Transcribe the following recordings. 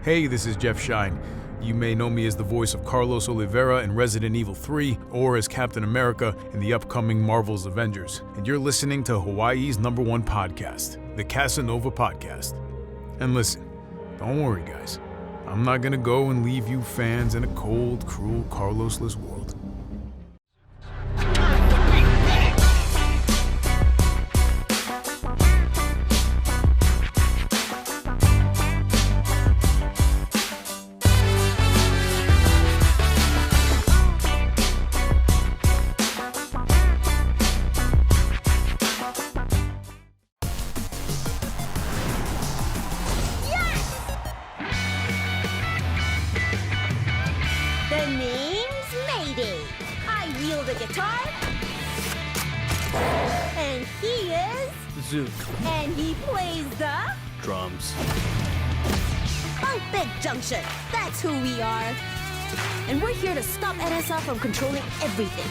Hey, this is Jeff Shine. You may know me as the voice of Carlos Oliveira in Resident Evil 3 or as Captain America in the upcoming Marvel's Avengers. And you're listening to Hawaii's #1 podcast, the Kasanova Podcast. And listen, don't worry guys, I'm not gonna go and leave you fans in a cold, cruel, Carlos-less world. The name's MayDay. I wield a guitar. And he is Zook. And he plays the Drums. Bunk Bed Junction. That's who we are. And we're here to stop NSR from controlling everything.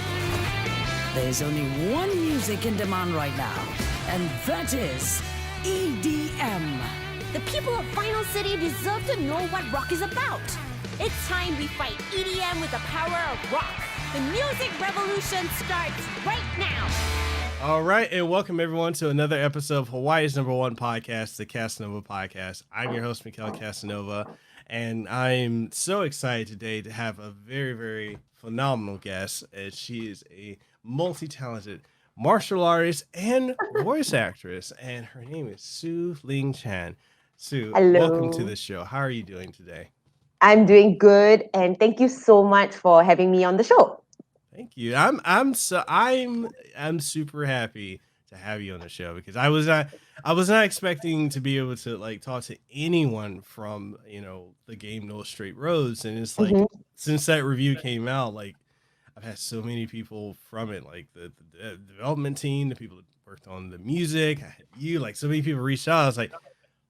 There's only one music in demand right now, and that is EDM. The people of Final City deserve to know what rock is about. It's time we fight EDM with the power of rock. The music revolution starts right now. All right, and welcome everyone to another episode of Hawaii's #1 podcast, the Kasanova Podcast. I'm your host, Mekel Kasanova, and I'm so excited today to have a very, very phenomenal guest. As she is a multi-talented martial artist and voice actress, and her name is Su Ling Chan. Su, Hello. welcome to the show. How are you doing today? I'm doing good, and thank you so much for having me on the show. Thank you. I'm super happy to have you on the show because I was not expecting to be able to like talk to anyone from the game No Straight Roads, and it's like since that review came out, like I've had so many people from it, like the development team, the people that worked on the music. I had you, like so many people reached out. I was like,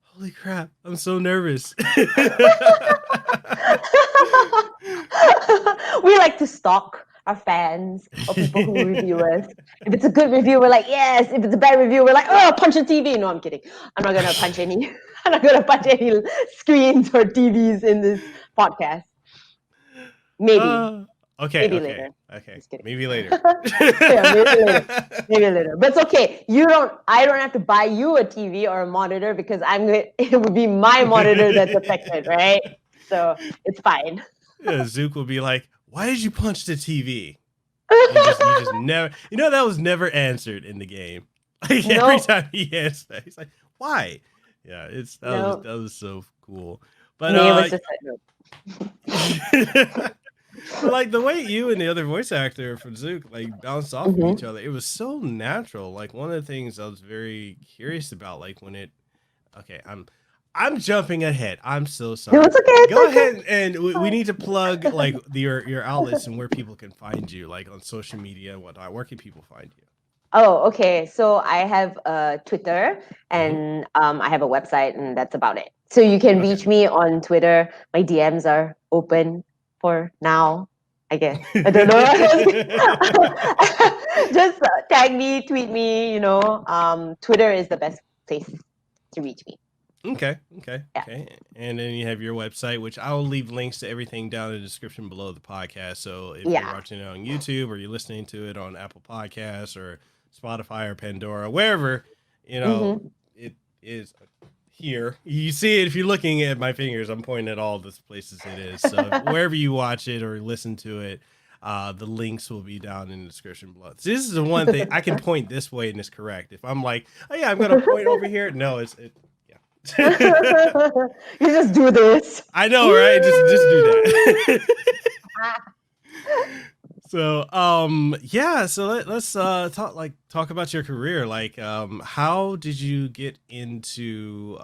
holy crap, I'm so nervous. We like to stalk our fans or people who review us. If it's a good review, we're like, yes. If it's a bad review, we're like, oh, punch the TV. No, I'm kidding. I'm not gonna punch any. I'm not gonna punch any screens or TVs in this podcast. Maybe. Okay. Maybe okay. later. Okay. Just kidding. Maybe later. Yeah, maybe later. Maybe later. But it's okay. I don't have to buy you a TV or a monitor because it would be my monitor that's affected, right? So it's fine. Yeah, Zook will be like, why did you punch the TV? You just never, that was never answered in the game. Like every time he answered that, he's like, why? Yeah, that was so cool. But Was just like the way you and the other voice actor from Zook like bounced off of each other, it was so natural. Like one of the things I was very curious about, like when I'm jumping ahead. I'm so sorry. No, it's okay. Go ahead, and we need to plug like your outlets and where people can find you, like on social media and whatnot. Where can people find you? Oh, okay. So I have Twitter and I have a website, and that's about it. So you can reach me on Twitter. My DMs are open for now, I guess. I don't know. Just tag me, tweet me. Twitter is the best place to reach me. Okay. Yeah. Okay. And then you have your website, which I will leave links to everything down in the description below the podcast. So if you're watching it on YouTube or you're listening to it on Apple Podcasts or Spotify or Pandora, wherever, it is here. You see it if you're looking at my fingers. I'm pointing at all the places it is. So wherever you watch it or listen to it, the links will be down in the description below. So this is the one thing I can point this way and it's correct. If I'm like, oh yeah, I'm gonna point over here. No, it's. You just do this. I know, right? Just do that. So let's talk about your career. Like how did you get into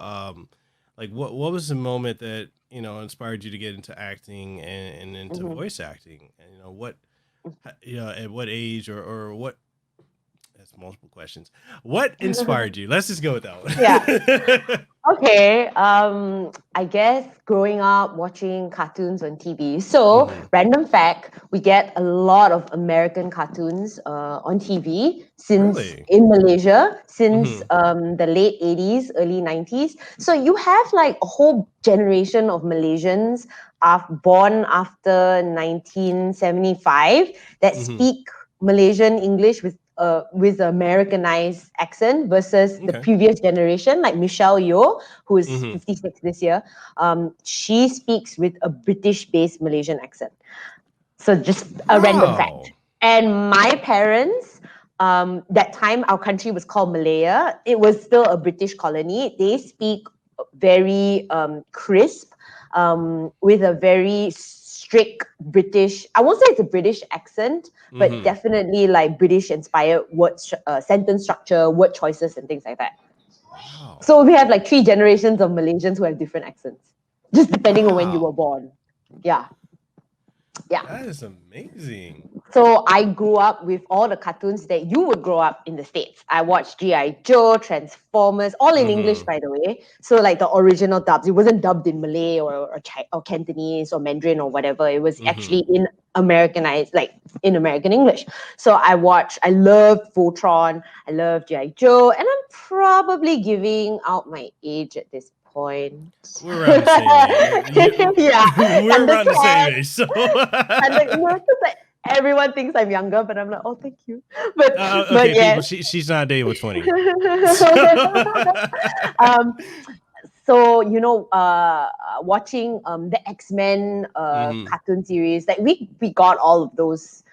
what was the moment that inspired you to get into acting and into voice acting? And at what age or what That's multiple questions. What inspired you? Let's just go with that one. Yeah. Okay. I guess growing up watching cartoons on TV. So, random fact, we get a lot of American cartoons on TV Really? in Malaysia since the late 80s, early 90s. So you have like a whole generation of Malaysians born after 1975 that speak Malaysian English with Americanized accent versus the Okay. previous generation, like Michelle Yeoh, who is 56 this year. She speaks with a British-based Malaysian accent. So just a random fact. And my parents, that time our country was called Malaya. It was still a British colony. They speak very crisp, with a very strict British, I won't say it's a British accent, but definitely like British inspired sentence structure, word choices, and things like that. Wow. So we have like 3 generations of Malaysians who have different accents, just depending on when you were born. Yeah. That is amazing. So I grew up with all the cartoons that you would grow up in the States. I watched G.I. Joe, Transformers, all in English, by the way. So like the original dubs. It wasn't dubbed in Malay or Cantonese or Mandarin or whatever. It was actually in Americanized, like in American English. So I loved Voltron, I loved G.I. Joe, and I'm probably giving out my age at this point. We're around the same age. Yeah. We're around the same age. So everyone thinks I'm younger, but I'm like, oh, thank you. But okay, yeah. people, she's not dating with 20. So watching the X-Men cartoon series, like we got all of those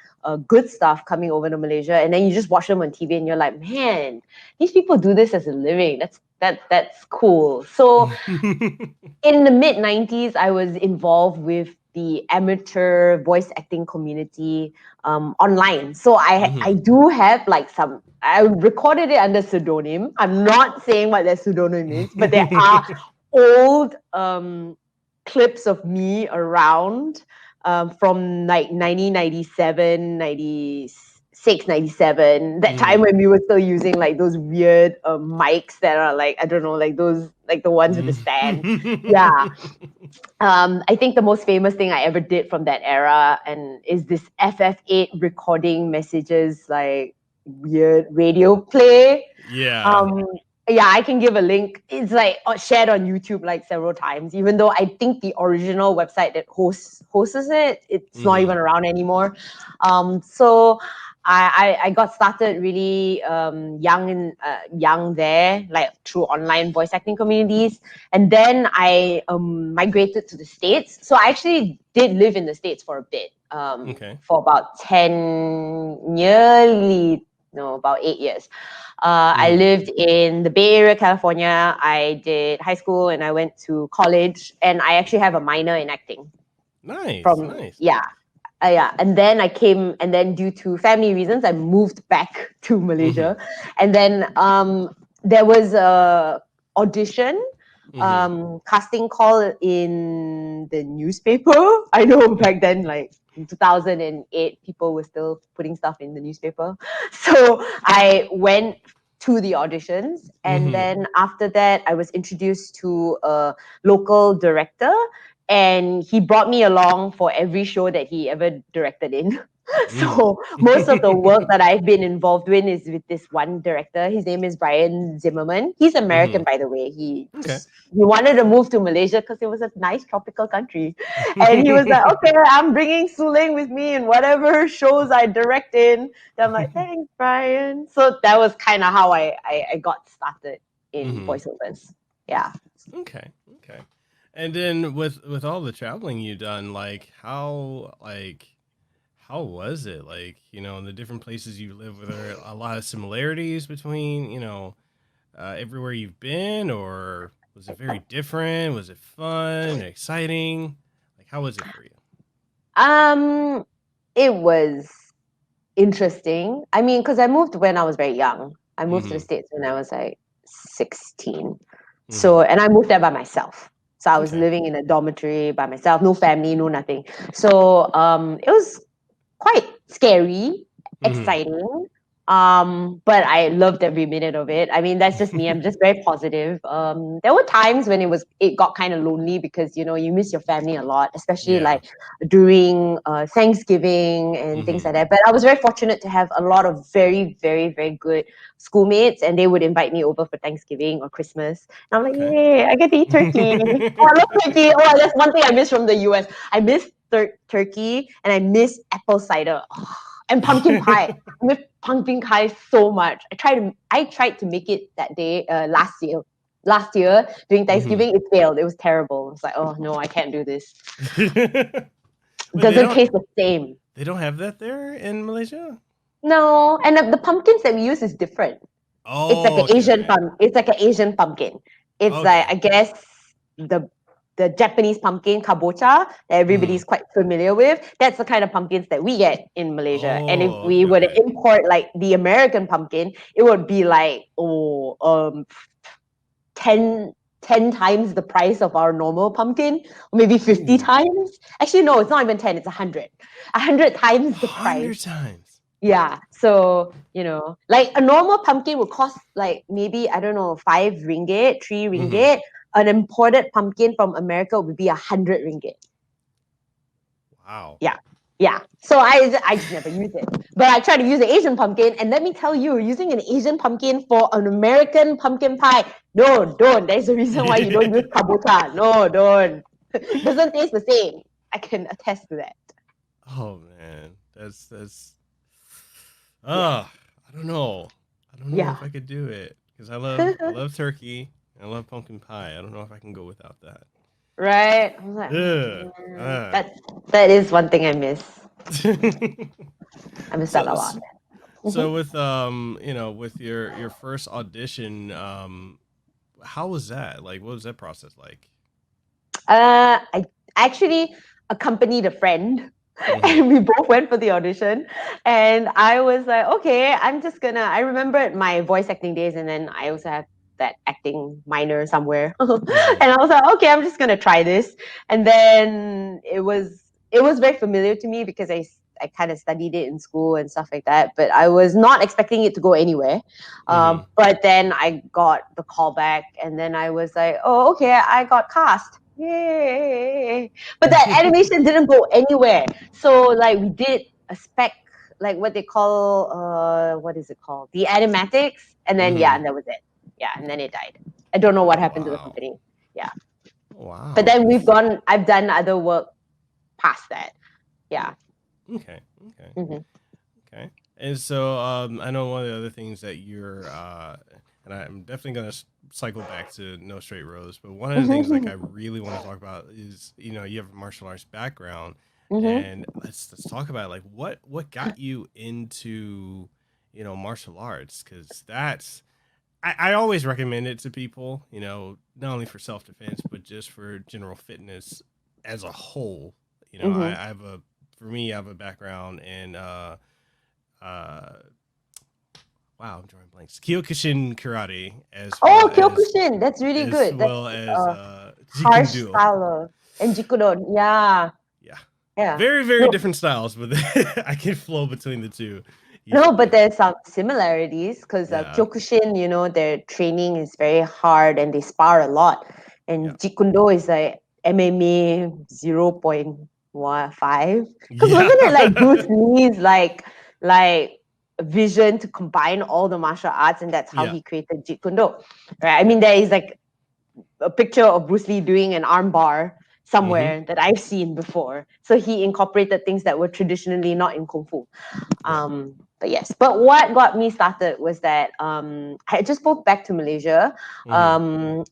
good stuff coming over to Malaysia, and then you just watch them on TV, and you're like, man, these people do this as a living. That's cool. So in the mid 90s, I was involved with the amateur voice acting community online. So I do have like I recorded it under pseudonym. I'm not saying what that pseudonym is, but there are old clips of me around from like 1997, 96, 97, that time when we were still using like those weird mics that are like, I don't know, like those, like the ones with the stand. Yeah. I think the most famous thing I ever did from that era is this FF8 recording messages, like weird radio play. Yeah. Yeah, I can give a link. It's like shared on YouTube like several times, even though I think the original website that hosts it's not even around anymore. So I got started really young there, like through online voice acting communities, and then I migrated to the States. So I actually did live in the States for a bit, for about about 8 years. I lived in the Bay Area, California. I did high school and I went to college, and I actually have a minor in acting. Nice. Yeah. And then I came, and then due to family reasons, I moved back to Malaysia. And then there was a audition, casting call in the newspaper. I know back then, like in 2008, people were still putting stuff in the newspaper. So I went to the auditions, and then after that, I was introduced to a local director, and he brought me along for every show that he ever directed in. So most of the work that I've been involved in is with this one director. His name is Brian Zimmerman. He's American, by the way. He wanted to move to Malaysia because it was a nice tropical country. And he was like, okay, I'm bringing Su Ling with me in whatever shows I direct in. And I'm like, thanks, Brian. So that was kind of how I got started in voiceovers. Yeah. Okay. And then with all the traveling you've done, like how was it? Like, in the different places you live, were there a lot of similarities between, everywhere you've been, or was it very different? Was it fun, exciting? Like, how was it for you? It was interesting. I mean, because I moved when I was very young. I moved to the States when I was like 16. So, and I moved there by myself. So I was living in a dormitory by myself, no family, no nothing. So it was quite scary, exciting, But I loved every minute of it. I mean, that's just me. I'm just very positive. There were times when it got kind of lonely because you miss your family a lot, especially Yeah. like during Thanksgiving and things like that. But I was very fortunate to have a lot of very, very, very good schoolmates, and they would invite me over for Thanksgiving or Christmas. And I'm like, Okay. yay, I get to eat turkey. Oh, I love turkey. Oh, that's one thing I miss from the US. I miss turkey, and I miss apple cider. And pumpkin pie. I miss pumpkin pie so much. I tried to make it that day last year. Last year during Thanksgiving, it failed. It was terrible. It's like, oh no, I can't do this. It doesn't taste the same. They don't have that there in Malaysia? No, and the pumpkins that we use is different. Oh, it's like an Asian It's like an Asian pumpkin. It's like, I guess, the Japanese pumpkin kabocha that everybody's quite familiar with. That's the kind of pumpkins that we get in Malaysia. And if we were to import like the American pumpkin, it would be like 10 times the price of our normal pumpkin, or maybe 50 times. Actually, no, it's not even 10, it's 100. 100 times the price. 100 times. Yeah. So, like a normal pumpkin would cost like maybe, I don't know, 5 ringgit, 3 ringgit. An imported pumpkin from America would be 100 ringgit. Wow. Yeah. Yeah. So I just never use it. But I try to use an Asian pumpkin, and let me tell you, using an Asian pumpkin for an American pumpkin pie, no, don't. There's a reason why you don't use kabocha. No, don't. It doesn't taste the same. I can attest to that. Oh man. That's I don't know. I don't know if I could do it. Because I love turkey. I love pumpkin pie. I don't know if I can go without that. Right? I was like, that is one thing I miss. I miss that a lot. So with with your first audition, how was that? Like, what was that process like? I actually accompanied a friend. And we both went for the audition, and I was like, okay, I remembered my voice acting days, and then I also have that acting minor somewhere. And I was like, okay, I'm just gonna try this. And then it was very familiar to me because I kind of studied it in school and stuff like that, but I was not expecting it to go anywhere. But then I got the call back, and then I was like, oh, okay, I got cast. Yay! But that animation didn't go anywhere. So like we did a spec, like what they call what is it called? The animatics, and then and that was it. Yeah, and then it died. I don't know what happened to the company. Yeah. Wow. But then I've done other work past that. Yeah. Okay. Okay. And so I know one of the other things that you're and I'm definitely gonna cycle back to No Straight Roads, but one of the things like I really want to talk about is you have a martial arts background, and let's talk about like what got you into martial arts, because that's I always recommend it to people, not only for self-defense but just for general fitness as a whole. I have a background in wow, I'm drawing blanks. Kyokushin karate Kyokushin, that's really good. Well as Jiu Jitsu style and Jikudo. Yeah. Very, very different styles, but I can flow between the two. No, but there's some similarities because Kyokushin, their training is very hard and they spar a lot. And Jikudo is like MMA 0.15. Because wasn't it like Bruce Lee's like vision to combine all the martial arts, and that's how he created Jeet Kune Do, right? I mean, there is like a picture of Bruce Lee doing an arm bar somewhere that I've seen before. So he incorporated things that were traditionally not in Kung Fu. But what got me started was that I just moved back to Malaysia, and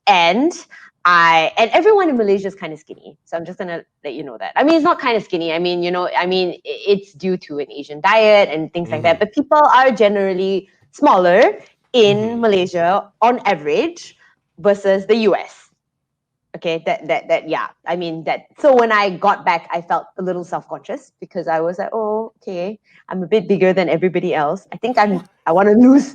everyone in Malaysia is kind of skinny. So I'm just gonna let you know that. I mean, it's not kind of skinny. I mean, it's due to an Asian diet and things like that. But people are generally smaller in Malaysia on average versus the US. Okay, I mean that. So when I got back, I felt a little self-conscious because I was like, oh, okay, I'm a bit bigger than everybody else. I think I want to lose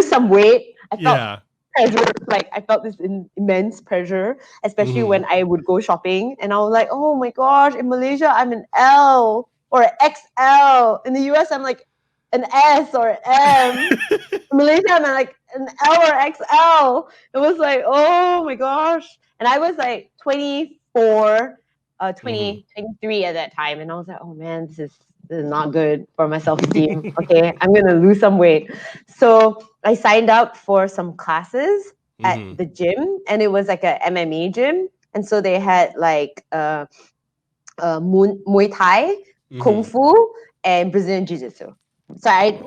some weight. I felt pressure, like I felt this immense pressure, especially when I would go shopping, and I was like, oh my gosh, in Malaysia I'm an L or an XL. In the US I'm like an S or M. Malaysia, I'm like an L or XL. It was like, oh my gosh. And I was like 24, 23 at that time. And I was like, oh man, this is not good for my self-esteem. Okay, I'm going to lose some weight. So I signed up for some classes at the gym, and it was like a MMA gym. And so they had like Muay Thai, Kung Fu, and Brazilian Jiu Jitsu. So I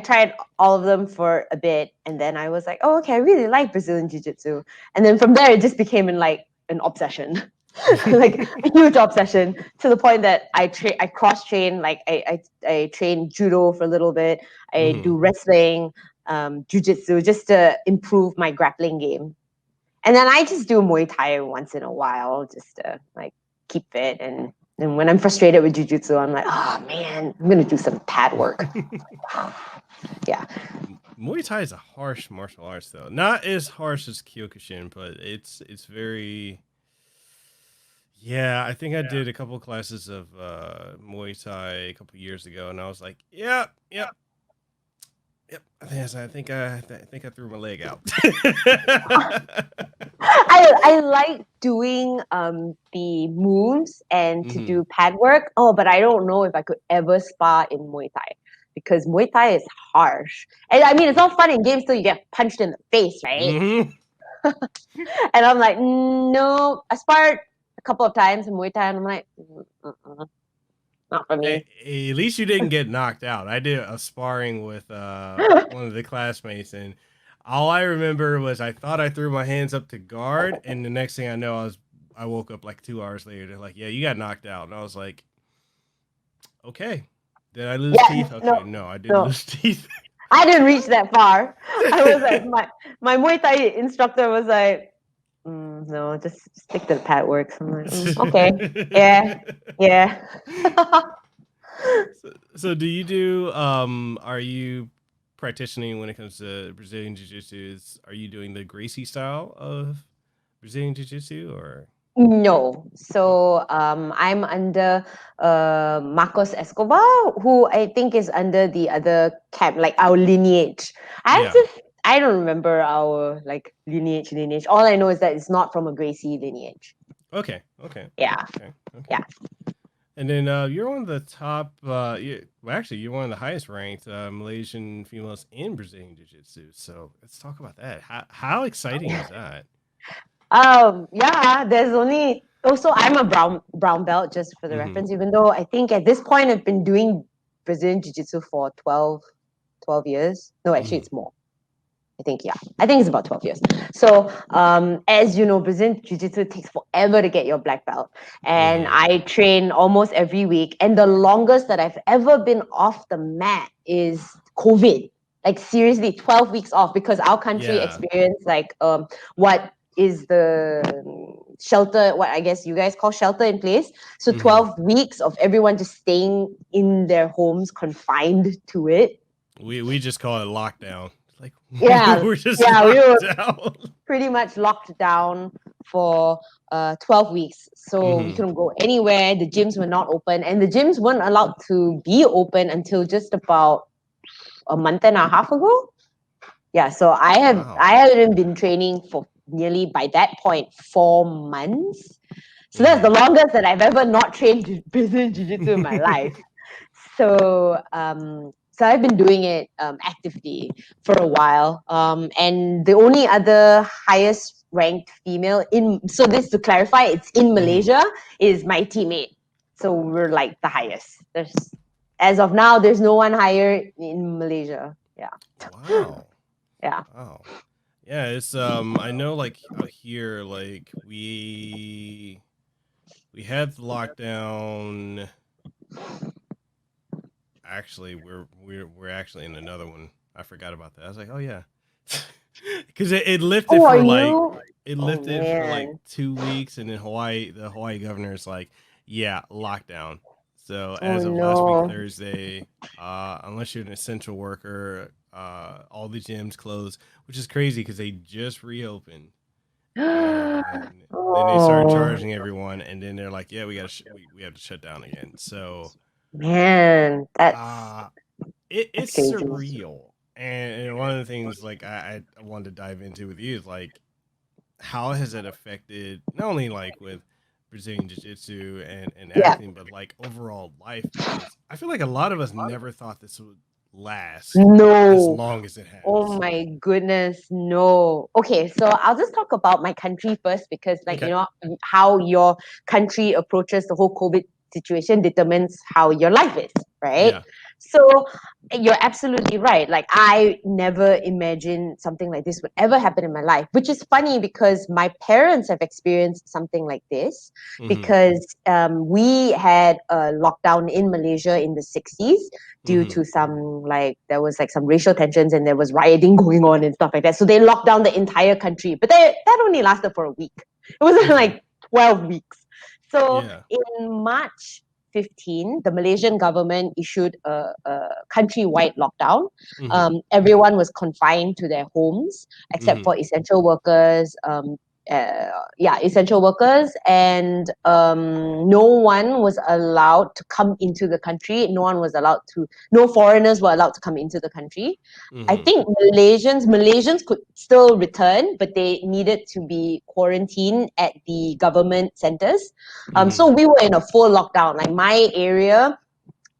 tried all of them for a bit, and then I was like, oh, okay, I really like Brazilian Jiu Jitsu. And then from there, it just became an obsession. Like a huge obsession, to the point that I cross train. Like I train judo for a little bit. I do wrestling, jiu-jitsu, just to improve my grappling game. And then I just do Muay Thai once in a while, just to like keep fit. And when I'm frustrated with jiu-jitsu, I'm like, oh man, I'm gonna do some pad work. Yeah. Muay Thai is a harsh martial arts, though. Not as harsh as Kyokushin, but it's very. Yeah, I think I did a couple of classes of Muay Thai a couple of years ago, and I was like, yep. I think I threw my leg out. I like doing the moves and to do pad work. Oh, but I don't know if I could ever spar in Muay Thai, because Muay Thai is harsh. And I mean, it's all fun in games till you get punched in the face, right? And I'm like, no. I sparred a couple of times in Muay Thai, and I'm like, not for me. At least you didn't get knocked out. I did a sparring with one of the classmates, and all I remember was I thought I threw my hands up to guard, and the next thing I know, I woke up like 2 hours later. They're like, yeah, you got knocked out. And I was like, okay. Did I lose teeth? Okay, no, I didn't lose teeth. I didn't reach that far. I was like, my Muay Thai instructor was like, no, just stick to the pad work. So I'm like, okay, yeah. So do you do? Are you practicing when it comes to Brazilian Jiu Jitsu? Are you doing the Gracie style of Brazilian Jiu Jitsu, or? No. So I'm under Marcos Escobar, who I think is under the other camp, like our lineage. I don't remember our like lineage. All I know is that it's not from a Gracie lineage. Okay. Yeah. Okay. Yeah. And then you're one of the top. You're one of the highest ranked Malaysian females in Brazilian Jiu Jitsu. So let's talk about that. How exciting is that? Yeah, there's only also I'm a brown belt, just for the reference, even though I think at this point I've been doing Brazilian Jiu-Jitsu for 12 years. No, actually it's more. I think it's about 12 years. So as you know, Brazilian Jiu-Jitsu takes forever to get your black belt. And I train almost every week. And the longest that I've ever been off the mat is COVID. Like seriously, 12 weeks off, because our country experienced like what is the shelter, what I guess you guys call shelter in place. So 12 weeks of everyone just staying in their homes, confined to it. We just call it lockdown. Like, we're down. Pretty much locked down for 12 weeks. So we couldn't go anywhere. The gyms were not open, and the gyms weren't allowed to be open until just about a month and a half ago. Yeah, so I haven't been training for nearly, by that point, 4 months. So that's the longest that I've ever not trained Brazilian Jiu-Jitsu in my life. So so I've been doing it actively for a while. And the only other highest ranked female so this to clarify, it's in Malaysia, is my teammate. So we're like the highest. As of now, there's no one higher in Malaysia. Yeah. Wow. Yeah. Wow. Yeah, it's I know like out here, like we had the lockdown. Actually, we're actually in another one. I forgot about that. I was like, oh yeah. Because it lifted for like 2 weeks, and then the Hawaii governor is like, yeah, lockdown. So as of last week Thursday, unless you're an essential worker, all the gyms closed, which is crazy because they just reopened. And then they started charging everyone, and then they're like, yeah, we have to shut down again. So Man, It's crazy. surreal. And one of the things like I wanted to dive into with you is like, how has it affected not only like with Brazilian Jiu Jitsu and Yeah. acting, but like overall life? Because I feel like a lot of us never thought this would last as No. long as it has. Oh my goodness, no. Okay, so I'll just talk about my country first because, like, Okay. you know, how your country approaches the whole COVID situation determines how your life is, right? Yeah. So you're absolutely right. Like, I never imagined something like this would ever happen in my life, which is funny because my parents have experienced something like this Mm-hmm. because we had a lockdown in Malaysia in the 60s due Mm-hmm. to some there was like some racial tensions and there was rioting going on and stuff like that. So they locked down the entire country, but that only lasted for a week. It wasn't Okay. like 12 weeks. So Yeah. in March 15, the Malaysian government issued a countrywide lockdown. Mm-hmm. Everyone was confined to their homes except Mm-hmm. for essential workers, essential workers, and no one was allowed to come into the country. No foreigners were allowed to come into the country. I Mm-hmm. think Malaysians could still return, but they needed to be quarantined at the government centers. Mm-hmm. So we were in a full lockdown. Like my area,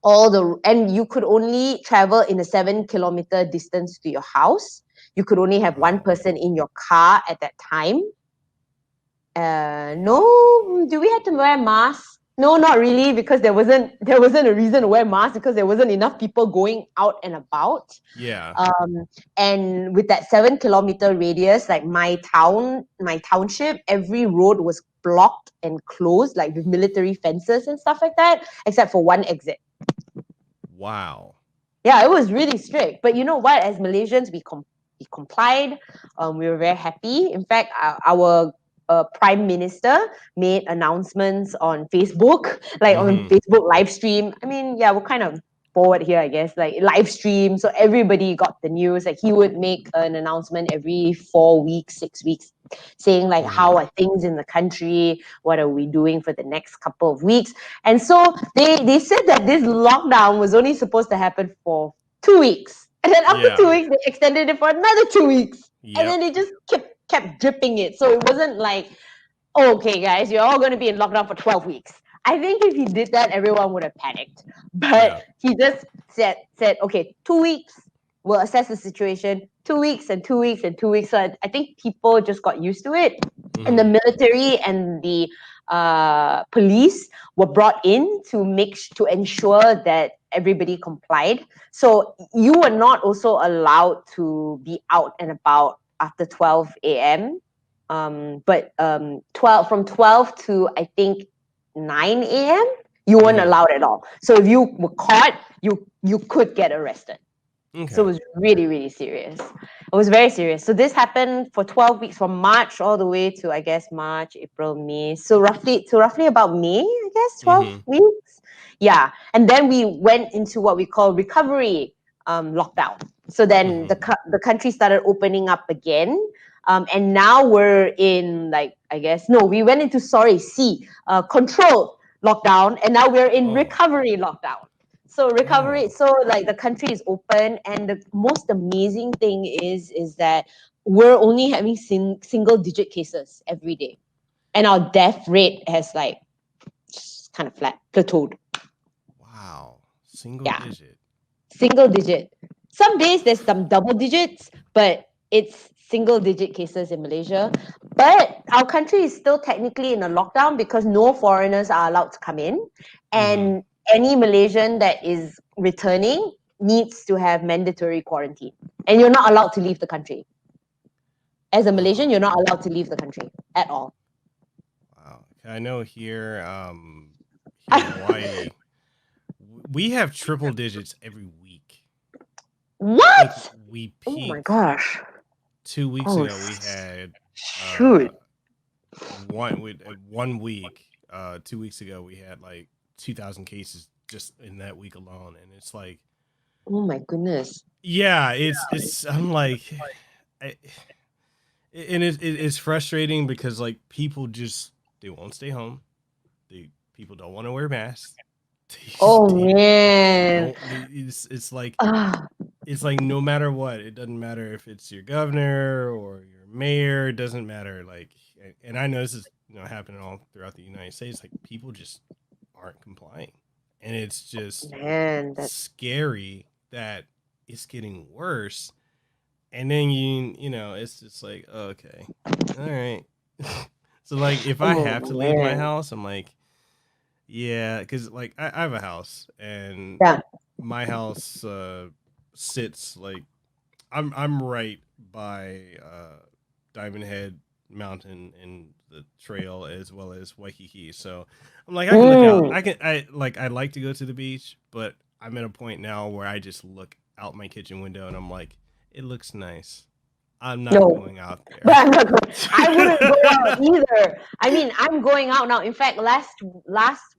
and you could only travel in a 7 kilometer distance to your house. You could only have one Wow. person in your car at that time. No, do we have to wear masks? No, not really, because there wasn't a reason to wear masks because there wasn't enough people going out and about. Yeah. And with that 7 kilometer radius, like my township, every road was blocked and closed, like with military fences and stuff like that, except for one exit. Wow. Yeah, it was really strict. But you know what? As Malaysians, we complied. We were very happy. In fact, our prime minister made announcements on Facebook, like on Mm-hmm. Facebook live stream. I mean, yeah, we're kind of forward here, I guess, like live stream. So everybody got the news. Like he would make an announcement every 4 weeks, 6 weeks, saying like Mm-hmm. how are things in the country, what are we doing for the next couple of weeks. And so they said that this lockdown was only supposed to happen for 2 weeks. And then after Yeah. 2 weeks, they extended it for another 2 weeks. And Yep. then they just kept dripping it. So it wasn't like, oh, okay, guys, you're all going to be in lockdown for 12 weeks. I think if he did that, everyone would have panicked. Yeah. But he just said, okay, 2 weeks, we'll assess the situation. 2 weeks and 2 weeks and 2 weeks. So I think people just got used to it. And the Mm-hmm. military and the police were brought in to ensure that everybody complied. So you were not also allowed to be out and about after 12 a.m. But 12 to I think 9 a.m. you weren't Mm-hmm. allowed at all. So if you were caught, you could get arrested. So it Okay. was really, really serious. It was very serious. So this happened for 12 weeks, from March all the way to, I guess, March, April, May. So roughly about May, I guess, 12 Mm-hmm. weeks. Yeah. And then we went into what we call recovery lockdown. So then Mm-hmm. the country started opening up again. And now we're in we went into, controlled lockdown. And now we're in Oh. recovery lockdown. So recovery, Oh. so like the country is open, and the most amazing thing is that we're only having single digit cases every day, and our death rate has like just kind of plateaued. Wow. Single Yeah, digit. single digit. Some days there's some double digits, but it's single digit cases in Malaysia. But our country is still technically in a lockdown because no foreigners are allowed to come in, Mm-hmm. and any Malaysian that is returning needs to have mandatory quarantine, and you're not allowed to leave the country. As a Malaysian, Wow. you're not allowed to leave the country at all. Wow. I know here in Hawaii, we have triple digits every week. I think What? we Oh my peaked gosh. 2 weeks Oh, ago. We had shoot. one week. 2 weeks ago, we had like 2,000 cases just in that week alone, and it's like, Oh my goodness. yeah, it's. I'm like, I, and it's frustrating because like people just they won't stay home. People don't want to wear masks. Oh man. It's like Ah, it's like no matter what, it doesn't matter if it's your governor or your mayor, it doesn't matter. Like, and I know this is happening all throughout the United States. Like, people just aren't complying, and it's just man, that's scary that it's getting worse. And then it's just like, oh, okay, all right. So like, if I oh have to leave my man. house, I'm like, yeah, because like I have a house, and Yeah. my house sits like I'm right by Diamond Head Mountain and the trail as well as Waikiki. So I'm like, I can look out. Mm, I like to go to the beach, but I'm at a point now where I just look out my kitchen window and I'm like, it looks nice. I'm not no. going out But there. I'm not going. I wouldn't go out either. I mean, I'm going out now. In fact, last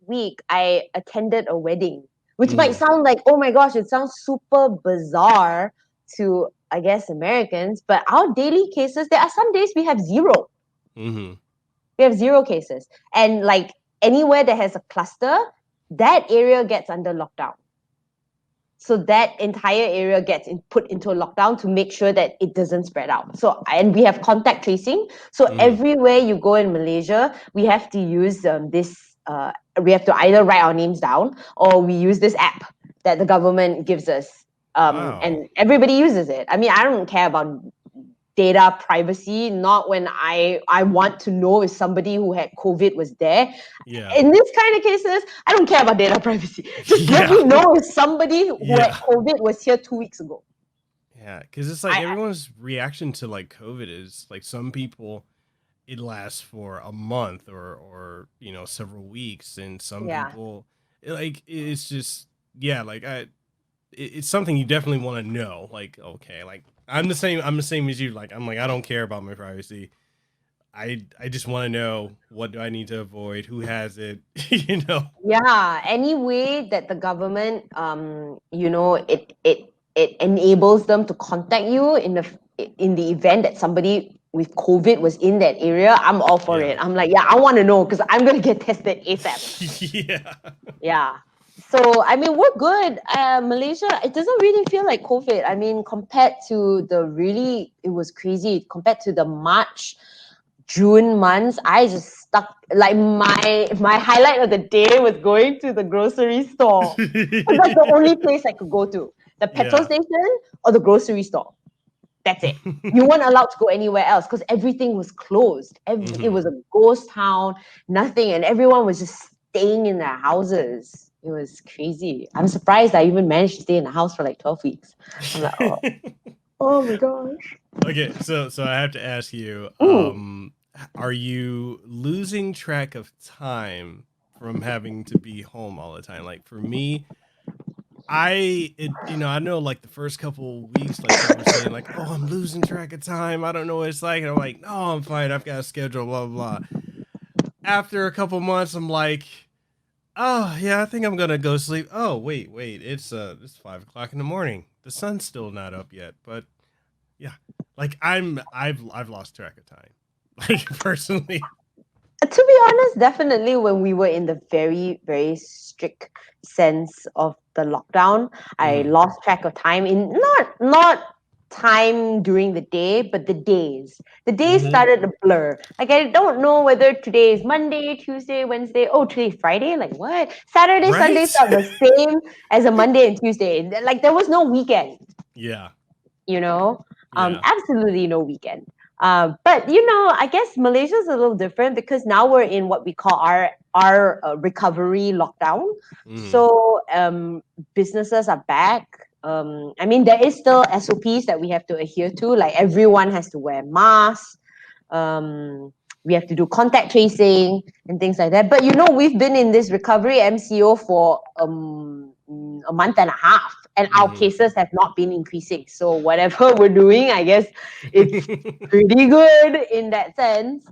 week I attended a wedding, which might Mm-hmm. sound like, oh my gosh, it sounds super bizarre to, I guess, Americans. But our daily cases, there are some days we have zero. Mm-hmm. We have zero cases, and like anywhere that has a cluster, that area gets under lockdown. So that entire area gets put into a lockdown to make sure that it doesn't spread out. So, and we have contact tracing. So Mm-hmm. everywhere you go in Malaysia, we have to use this. We have to either write our names down or we use this app that the government gives us, Wow. and everybody uses it. I mean, I don't care about data privacy, not when I want to know if somebody who had COVID was there. Yeah. In this kind of cases, I don't care about data privacy. Just let Yeah. me know if somebody who had Yeah. COVID was here 2 weeks ago. Yeah, because it's like I everyone's reaction to like COVID is like some people it lasts for a month or several weeks, and some yeah. people it's just like it's something you definitely want to know. Like, okay, like I'm the same as you. Like, I'm like, I don't care about my privacy. I just want to know, what do I need to avoid, who has it. Yeah, any way that the government, it enables them to contact you in the event that somebody with COVID was in that area, I'm all for Yeah. it. I'm like, yeah, I want to know because I'm gonna get tested ASAP. Yeah. Yeah. So I mean, we're good. Malaysia, it doesn't really feel like COVID. I mean, compared to it was crazy. Compared to the March, June months, I just stuck like my highlight of the day was going to the grocery store. 'Cause that's the only place I could go to. The petrol Yeah. station or the grocery store. That's it. You weren't allowed to go anywhere else because everything was closed. It Mhm. was a ghost town, nothing, and everyone was just staying in their houses. It was crazy. I'm surprised I even managed to stay in the house for like 12 weeks. I'm like, oh my gosh. Okay, so I have to ask you, Ooh. are you losing track of time from having to be home all the time? Like, for me, I know like the first couple weeks, like people were saying like, oh, I'm losing track of time. I don't know what it's like. And I'm like, no, I'm fine. I've got a schedule, blah, blah, blah. After a couple months, I'm like, oh yeah, I think I'm gonna go sleep. Oh, wait, it's 5 o'clock in the morning. The sun's still not up yet, but yeah, like I've lost track of time, like personally. To be honest, definitely when we were in the very, very strict sense of the lockdown, I Hmm. lost track of time in not time during the day, but the days. The days Hmm. started to blur. Like I don't know whether today is Monday, Tuesday, Wednesday. Oh, today is Friday. Like what? Saturday, Sunday Right? felt the same as a Monday and Tuesday. Like there was no weekend. Yeah, You know, yeah. absolutely no weekend. But I guess Malaysia is a little different because now we're in what we call our recovery lockdown. Hmm. So businesses are back. I mean, there is still SOPs that we have to adhere to. Like everyone has to wear masks. We have to do contact tracing and things like that. But we've been in this recovery MCO for a month and a half, and our Hmm. cases have not been increasing. So whatever we're doing, I guess it's pretty good in that sense.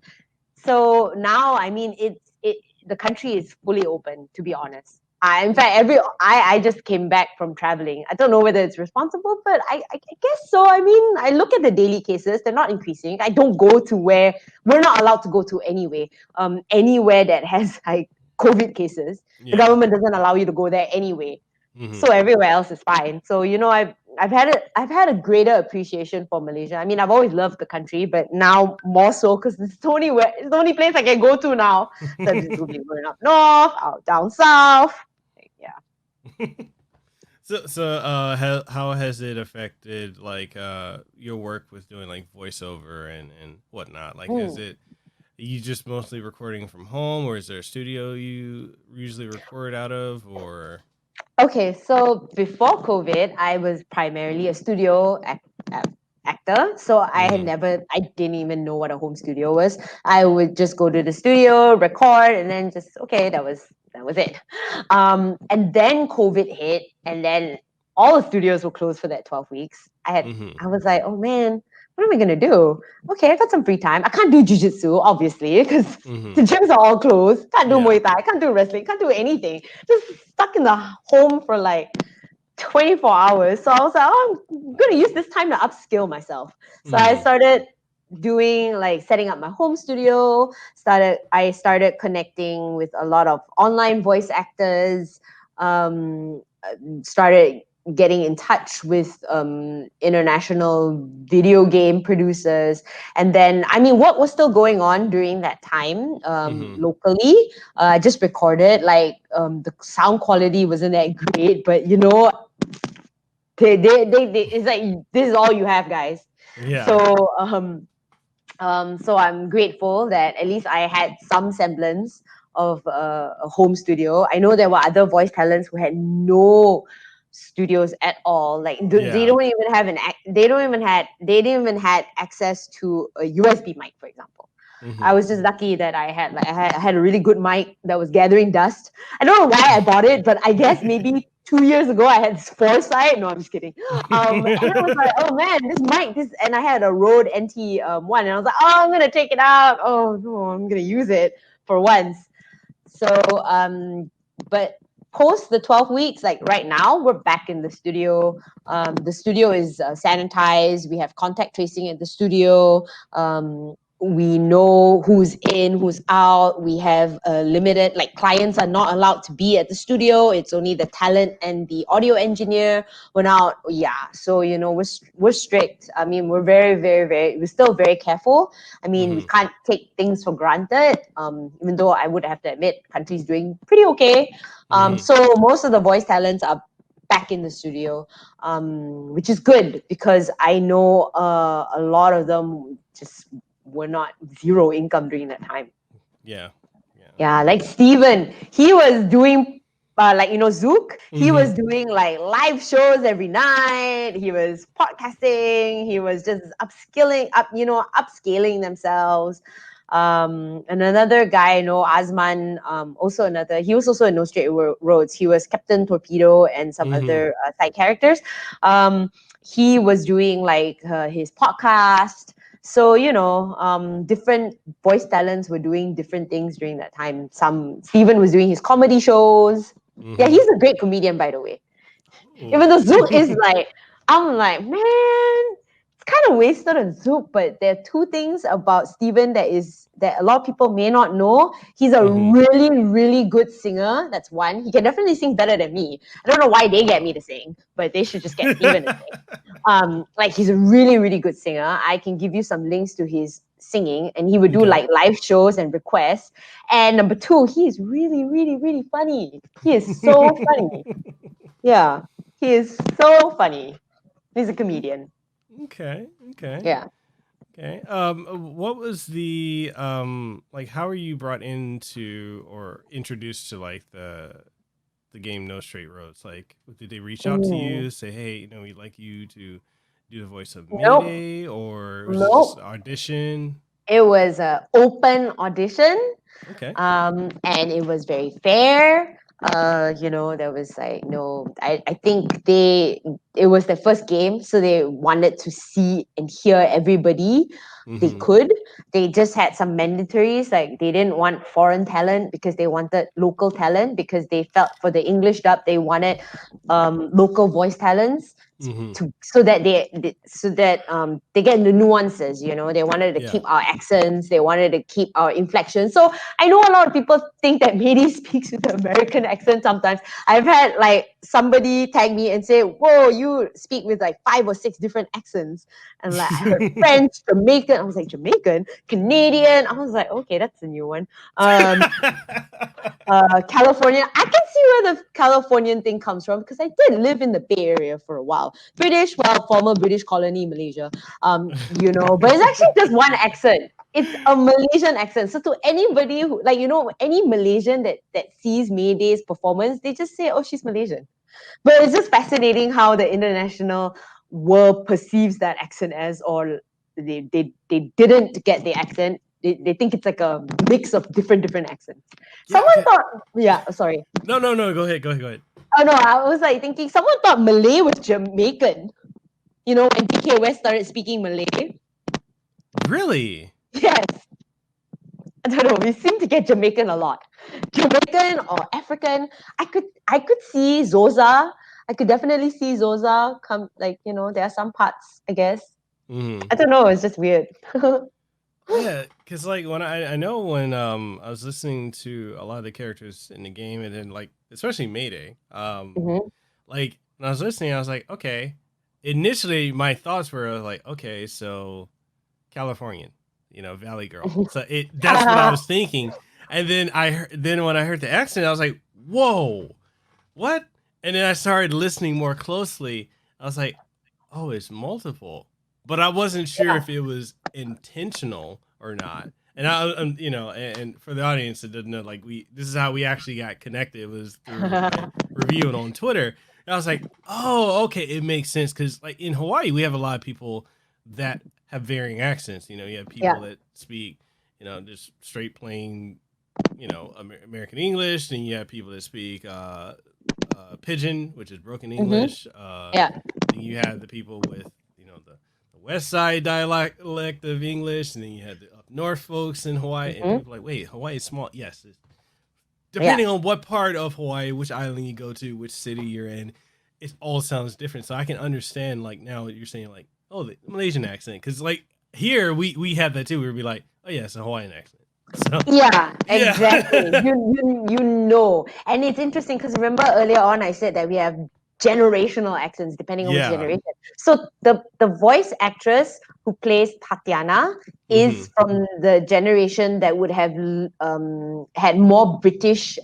So now, I mean, the country is fully open. To be honest, in fact, I just came back from traveling. I don't know whether it's responsible, but I guess so. I mean, I look at the daily cases; they're not increasing. I don't go to where we're not allowed to go to anyway. Anywhere that has like COVID cases. The government doesn't allow you to go there anyway. So everywhere else is fine. So I've had a greater appreciation for Malaysia. I mean, I've always loved the country, but now more so because it's the only place I can go to now. So I'm just going up north, out down south. Yeah. How has it affected like your work with doing like voiceover and whatnot? Like, is it you just mostly recording from home, or is there a studio you usually record out of, or? Okay, so before COVID, I was primarily a studio actor. So I didn't even know what a home studio was. I would just go to the studio, record, and then just, okay, that was it. And then COVID hit, and then all the studios were closed for that 12 weeks. I was like, oh man, what am I gonna do? Okay, I got some free time. I can't do jiu-jitsu, obviously, because the gyms are all closed. Can't do Muay Thai, can't do wrestling, can't do anything. Just stuck in the home for like 24 hours. So I was like, oh, I'm gonna use this time to upskill myself. So I started doing like setting up my home studio. I started connecting with a lot of online voice actors. Started getting in touch with international video game producers. And then, I mean, what was still going on during that time locally, I just recorded, like the sound quality wasn't that great, but they it's like, this is all you have, guys. Yeah. So I'm grateful that at least I had some semblance of a home studio. I know there were other voice talents who had no studios at all. Like they don't even had access to a USB mic, for example. I was just lucky that I had a really good mic that was gathering dust. I don't know why I bought it, but I guess maybe 2 years ago I had this foresight. No, I'm just kidding. And I was like, oh man, this mic, and I had a Rode NT one, and I was like, oh, I'm gonna take it out. Oh no, I'm gonna use it for once. So but post the 12 weeks, like right now, we're back in the studio. The studio is sanitized. We have contact tracing at the studio. We know who's in, who's out. We have limited, like clients are not allowed to be at the studio. It's only the talent and the audio engineer. We're not, so, we're strict. I mean, we're we're still very careful. I mean, we can't take things for granted, even though I would have to admit, country's doing pretty okay. So most of the voice talents are back in the studio, which is good because I know a lot of them just were not zero income during that time. Yeah, like Steven, he was doing Zook, he was doing like live shows every night. He was podcasting. He was just upscaling themselves. And another guy, Azman, he was also in No Straight Roads. He was Captain Torpedo and some other side characters. He was doing like his podcast. So, different voice talents were doing different things during that time. Steven was doing his comedy shows. Yeah, he's a great comedian, by the way. Even though Zook is like, I'm like, man, it's kind of wasted on Zook, but there are two things about Steven that a lot of people may not know. He's a really, really good singer. That's one. He can definitely sing better than me. I don't know why they get me to sing, but they should just get Steven to sing. He's a really, really good singer. I can give you some links to his singing, and he would do like live shows and requests. And number two, he is really, really, really funny. He is so funny. Yeah, he is so funny. He's a comedian. Okay. Yeah. Okay. What was the how were you brought into or introduced to like the game No Straight Roads? Like, did they reach out to you, say, hey, we'd like you to do the voice of MayDay, or was it just audition? It was an open audition. Okay. And it was very fair. There was like I think it was their first game, so they wanted to see and hear everybody they could. They just had some mandatories, like they didn't want foreign talent because they wanted local talent, because they felt for the English dub they wanted local voice talents. so that they get the nuances, you know. They wanted to keep our accents, they wanted to keep our inflection. So I know a lot of people think that MayDay speaks with an American accent sometimes. I've had like somebody tag me and say, whoa, you speak with like 5 or 6 different accents. And like I heard French, Jamaican. I was like, Jamaican, Canadian. I was like, okay, that's a new one. California. I can see where the Californian thing comes from because I did live in the Bay Area for a while. British, well, former British colony, Malaysia. You know, but it's actually just one accent. It's a Malaysian accent. So to anybody who, like, you know, any Malaysian that sees MayDay's performance, they just say, oh, she's Malaysian. But it's just fascinating how the international world perceives that accent as, or they didn't get the accent. They think it's like a mix of different accents. Someone thought, sorry. No, go ahead. Oh no, I was like thinking someone thought Malay was Jamaican. You know, when DK West started speaking Malay. Really? Yes. I don't know. We seem to get Jamaican a lot. Jamaican or African. I could see Zoza. I could definitely see Zoza come. Like, you know, there are some parts, I guess. I don't know. It's just weird. Yeah, because like when I know when I was listening to a lot of the characters in the game, and then like especially MayDay, like when I was listening, I was like, okay. Initially, my thoughts were like, okay, so Californian, you know, Valley Girl. So that's what I was thinking. And then when I heard the accent, I was like, whoa, what? And then I started listening more closely. I was like, oh, it's multiple. But I wasn't sure if it was intentional or not. And you know, and for the audience that doesn't know, like this is how we actually got connected. It was through like, reviewing on Twitter. And I was like, oh, okay, it makes sense because like in Hawaii, we have a lot of people that have varying accents. You know, you have people that speak, you know, just straight plain, you know, American English. Then you have people that speak Pidgin, which is broken English. Then you have the people with, you know, the West Side dialect of English, and then you had the up north folks in Hawaii, and people are like, wait, Hawaii is small. Yes, depending on what part of Hawaii, which island you go to, which city you're in, it all sounds different. So I can understand, like, now you're saying, like, oh, the Malaysian accent, because like here we have that too. We'd be like, oh yeah, it's a Hawaiian accent. So, exactly. You know, and it's interesting because remember earlier on I said that we have generational accents depending on which generation. So the voice actress who plays Tatiana is from the generation that would have had more British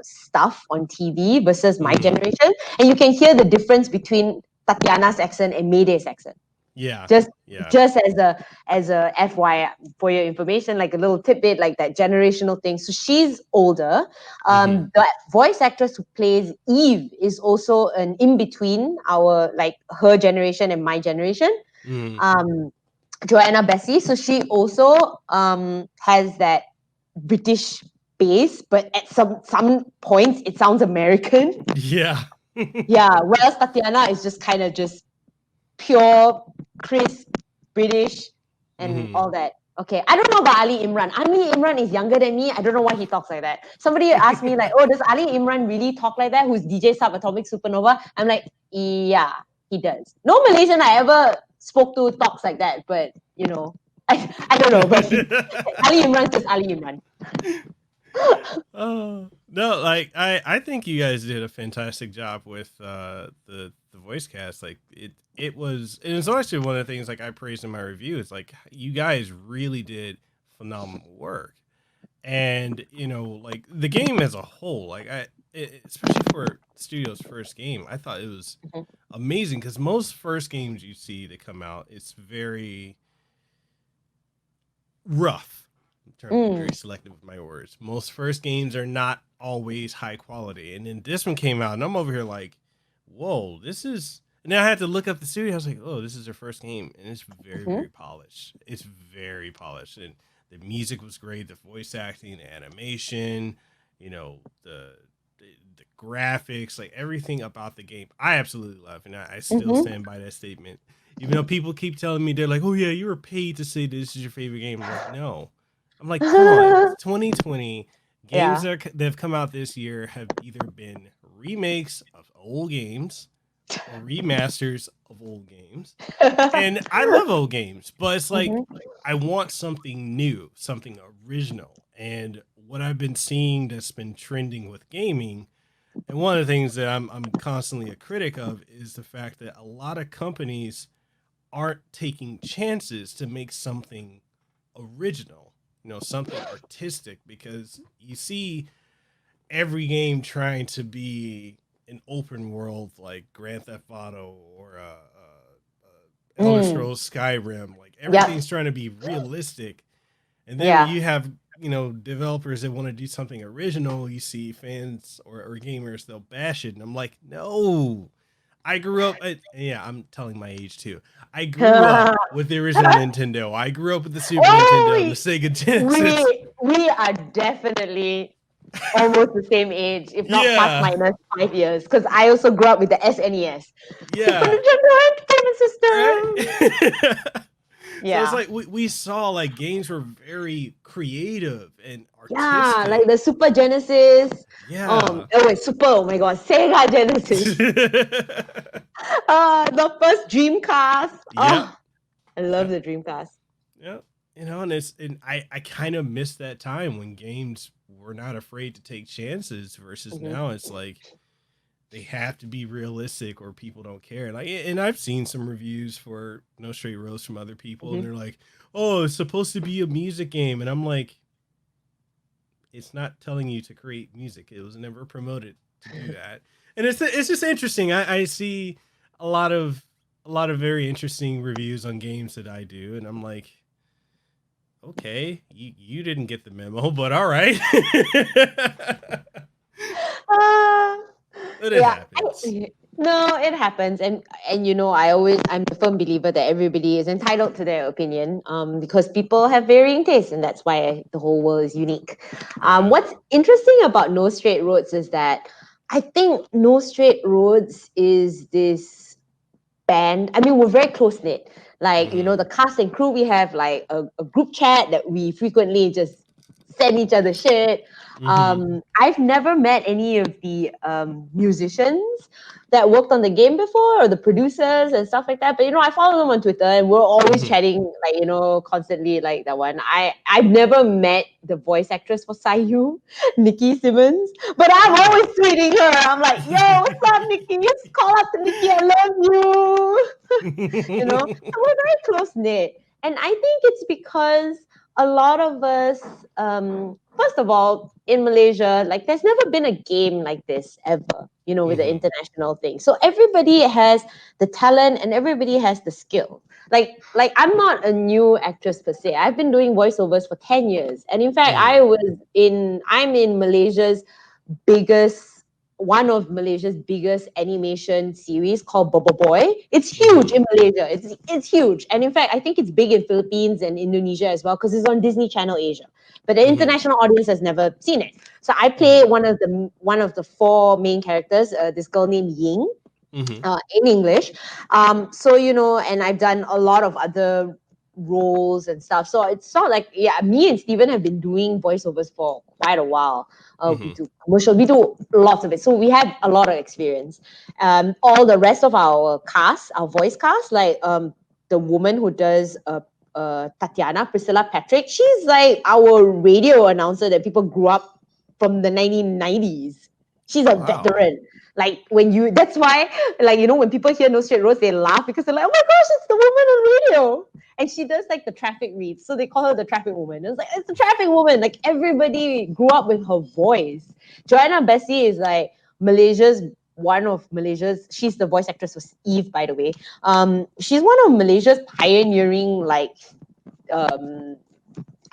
stuff on TV versus my generation, and you can hear the difference between Tatiana's accent and MayDay's accent. Just as a FYI for your information, like a little tidbit, like that generational thing. So she's older. The voice actress who plays Eve is also an in between our, like, her generation and my generation. Joanna Bessie. So she also has that British base, but at some points it sounds American. Whereas Tatiana is just kind of just pure, crisp, British, and all that. Okay, I don't know about Ali Imran. Ali Imran is younger than me. I don't know why he talks like that. Somebody asked me like, oh, does Ali Imran really talk like that? Who's DJ Subatomic Supernova? I'm like, yeah, he does. No Malaysian I ever spoke to talks like that, but you know, I don't know. But Ali Imran's just Ali Imran. No, like I think you guys did a fantastic job with the voice cast. Like it was, and it's actually one of the things like I praised in my review. It's like you guys really did phenomenal work, and you know, like the game as a whole, like especially for studio's first game, I thought it was amazing because most first games you see that come out, it's very rough. I'm trying to be very selective with my words. Most first games are not always high quality, and then this one came out, and I'm over here like, whoa, this is. And then I had to look up the studio. I was like, oh, this is their first game, and it's very, very polished. It's very polished, and the music was great, the voice acting, the animation, you know, the graphics, like everything about the game, I absolutely love, and I still stand by that statement. Even though people keep telling me they're like, oh yeah, you were paid to say this is your favorite game. I'm like, no. I'm like, come on, it's 2020. Games that have come out this year have either been remakes of old games, remasters of old games. And I love old games, but it's like I want something new, something original. And what I've been seeing that's been trending with gaming, and one of the things that I'm constantly a critic of is the fact that a lot of companies aren't taking chances to make something original, something artistic, because you see every game trying to be an open world like Grand Theft Auto or Elder Scrolls Skyrim. Like everything's trying to be realistic, and then when you have developers that want to do something original, you see fans or gamers, they'll bash it, and I'm like, no. I grew up, I'm telling my age too. I grew up with the original Nintendo. I grew up with the Super Nintendo and the Sega Genesis. We are definitely almost the same age, if not plus minus 5 years, because I also grew up with the SNES. Yeah. Super Nintendo Entertainment System. Right? So it's like we saw like games were very creative and artistic. Yeah, like the Super Genesis. Yeah. Oh my God, Sega Genesis. The first Dreamcast. Oh, I love the Dreamcast. Yeah. And I kind of miss that time when games were not afraid to take chances versus now it's like they have to be realistic or people don't care. Like, and I've seen some reviews for No Straight Roads from other people, and they're like, "Oh, it's supposed to be a music game," and I'm like, "It's not telling you to create music. It was never promoted to do that." And it's just interesting. I see a lot of very interesting reviews on games that I do, and I'm like, okay, you didn't get the memo, but all right. But it happens. No, it happens, and I'm a firm believer that everybody is entitled to their opinion, because people have varying tastes, and that's why the whole world is unique. What's interesting about No Straight Roads is that I think No Straight Roads is this band. I mean, we're very close knit. Like the cast and crew, we have like a group chat that we frequently just send each other shit. I've never met any of the musicians that worked on the game before, or the producers and stuff like that. But I follow them on Twitter, and we're always chatting, like constantly, like that one. I've never met the voice actress for Sayu, Nikki Simmons, but I'm always tweeting her. I'm like, yo, what's up, Nikki? Just call up to Nikki. I love you. So we're very close knit, and I think it's because a lot of us, first of all, in Malaysia, like there's never been a game like this ever, with the international thing. So everybody has the talent and everybody has the skill. Like I'm not a new actress per se. I've been doing voiceovers for 10 years. And in fact, I'm in one of Malaysia's biggest animation series called Bobo Boy. It's huge in Malaysia. It's huge. And in fact, I think it's big in Philippines and Indonesia as well, because it's on Disney Channel Asia. But the international audience has never seen it. So I play one of the four main characters, this girl named Ying, in English. And I've done a lot of other roles and stuff. So it's not like, me and Steven have been doing voiceovers for quite a while. We do commercial, we do lots of it. So we have a lot of experience. All the rest of our cast, our voice cast, like the woman who does Tatiana, Priscilla Patrick, she's like our radio announcer that people grew up from the 1990s. She's a veteran. Like that's why, like, when people hear No Straight Roads, they laugh because they're like, oh my gosh, it's the woman on radio. And she does like the traffic reads. So they call her the traffic woman. It's like, it's the traffic woman. Like everybody grew up with her voice. Joanna Bessie is like one of Malaysia's, she's the voice actress for Eve, by the way. She's one of Malaysia's pioneering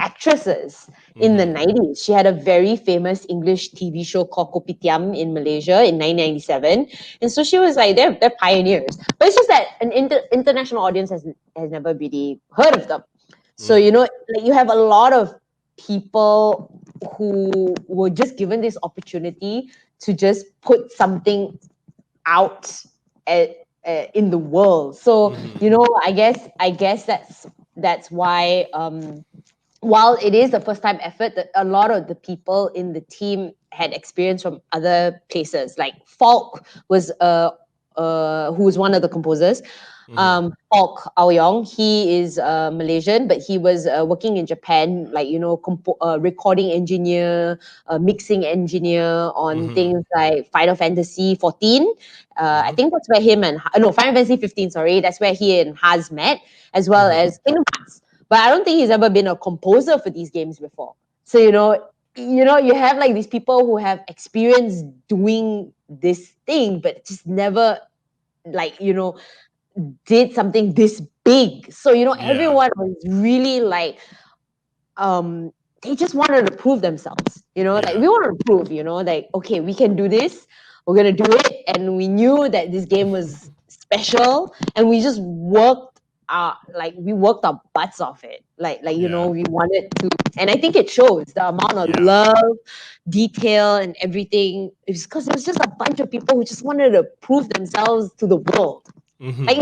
actresses in the 90s. She had a very famous English TV show called Kopitiam in Malaysia in 1997. And so she was like, they're pioneers. But it's just that an international audience has never really heard of them. So, you have a lot of people who were just given this opportunity to just put something out in the world. So, I guess that's why, while it is a first-time effort, that a lot of the people in the team had experience from other places. Like Falk was a who is one of the composers. Pauk Aoyong, he is Malaysian, but he was working in Japan, like, recording engineer, mixing engineer on things like Final Fantasy 14. I think that's where him and, no, Final Fantasy 15, sorry. That's where he and Haz met, as well as Kingdom Hearts. But I don't think he's ever been a composer for these games before. So, you have like these people who have experience doing this thing, but just never, like, did something this big. So, everyone was really like, they just wanted to prove themselves, like we want to prove, like, okay, we can do this, we're going to do it. And we knew that this game was special, and we just worked our butts off it. We wanted to, and I think it shows the amount of love, detail, and everything. It's because it was just a bunch of people who just wanted to prove themselves to the world. I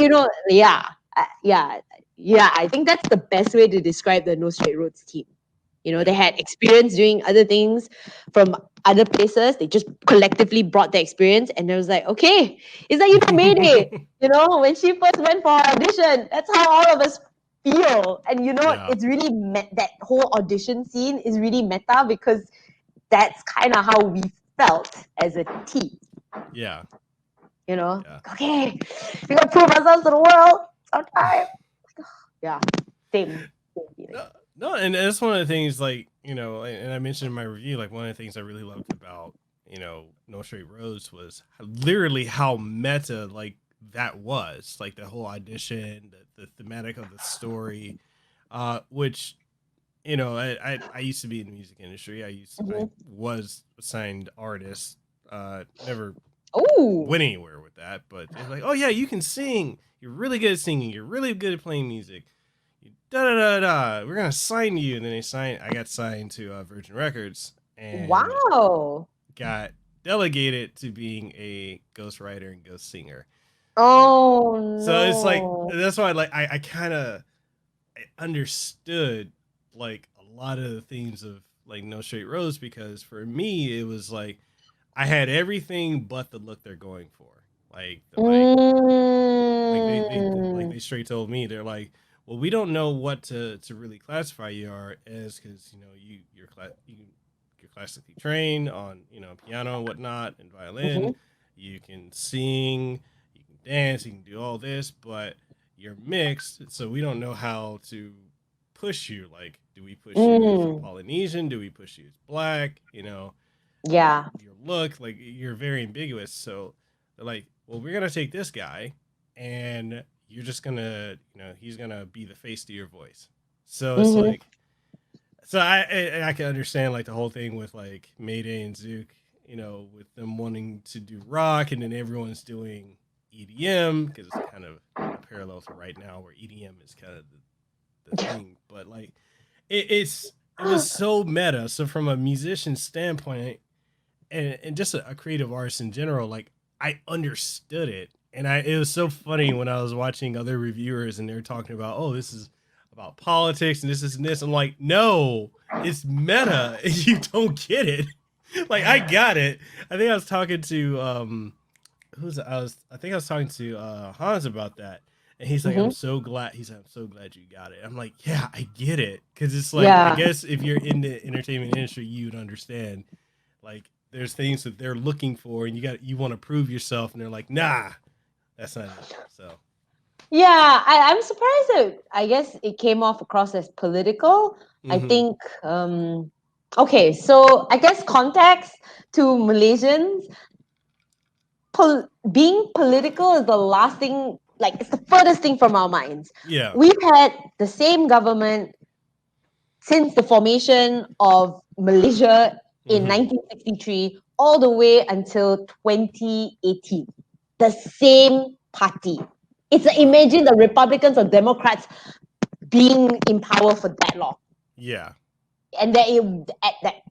think that's the best way to describe the No Straight Roads team. They had experience doing other things from other places. They just collectively brought their experience, and it was like, okay, it's like, MayDay, when she first went for her audition, that's how all of us feel. And, it's really, that whole audition scene is really meta, because that's kind of how we felt as a team. Yeah. Okay, we gotta prove ourselves to the world sometime. Yeah, same. No, and that's one of the things, like, and I mentioned in my review, like, one of the things I really loved about, No Straight Roads was literally how meta, like, that was, like, the whole audition, the thematic of the story, which, I used to be in the music industry. I was a signed artist, never went anywhere with that, but they're like, oh yeah, you can sing, you're really good at singing, you're really good at playing music, we're gonna sign you. And then I got signed to Virgin Records, and got delegated to being a ghostwriter and ghost singer. So it's like, that's why I kind of understood like a lot of the themes of like No Straight Roads, because for me it was like I had everything but the look they're going for. Like they straight told me, they're like, well, we don't know what to really classify you are as, because you're classically trained on piano and whatnot and violin. You can sing, you can dance, you can do all this, but you're mixed, so we don't know how to push you. Like, do we push you as Polynesian? Do we push you as black? Your look, like, you're very ambiguous. So they're like, well, we're gonna take this guy, and you're just gonna, he's gonna be the face to your voice. So it's like, so I can understand like the whole thing with like MayDay and Zook, with them wanting to do rock, and then everyone's doing EDM, because it's kind of a parallel to right now where EDM is kind of the thing. But like, it was so meta. So from a musician standpoint, and just a creative artist in general, like, I understood it. And it was so funny when I was watching other reviewers and they're talking about, oh, this is about politics and this is this. I'm like, no, it's meta and you don't get it. Like, I got it. I think I was talking to I think I was talking to Hans about that. And he's like, I'm so glad. He's like, I'm so glad you got it. I'm like, yeah, I get it. Because it's like, I guess if you're in the entertainment industry, you'd understand. Like, there's things that they're looking for, and you want to prove yourself, and they're like, nah, that's not it. So, yeah, I'm surprised that I guess it came off across as political. I think, okay, so I guess context to Malaysians, being political is the last thing, like, it's the furthest thing from our minds. Yeah. We've had the same government since the formation of Malaysia in 1963 all the way until 2018. The same party. It's like, imagine the Republicans or Democrats being in power for that long. Yeah. And that at that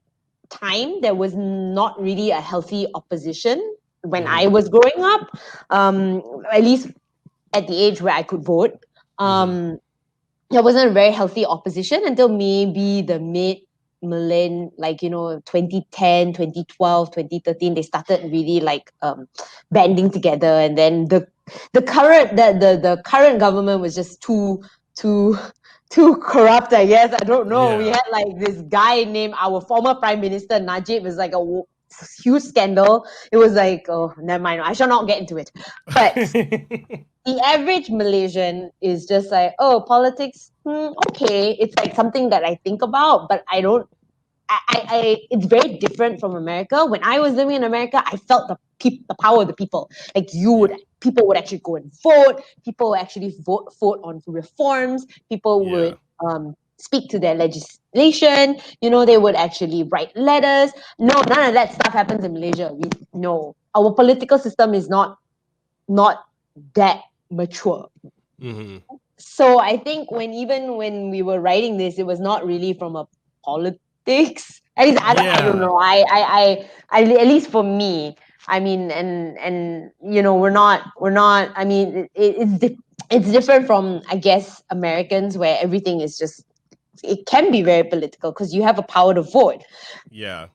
time, there was not really a healthy opposition when I was growing up, at least at the age where I could vote. There wasn't a very healthy opposition until maybe the mid millenn, like, 2010, 2012, 2013, they started really like banding together, and then the current government was just too corrupt, I guess. I don't know. We Yeah. had like this guy named our former Prime Minister Najib. Was like a huge scandal. It was like, oh, never mind. I shall not get into it. But the average Malaysian is just like, oh, politics, okay. It's like something that I think about, but I don't. It's very different from America. When I was living in America, I felt the power of the people. Like people would actually go and vote. People would actually vote on reforms. People would speak to their legislation. They would actually write letters. No, none of that stuff happens in Malaysia. No, our political system is not that mature. Mm-hmm. So I think when we were writing this, it was not really from a politics. At least I don't know. I at least for me, I mean, and we're not. I mean, it's different from, I guess, Americans, where everything is just, it can be very political because you have a power to vote. Yeah.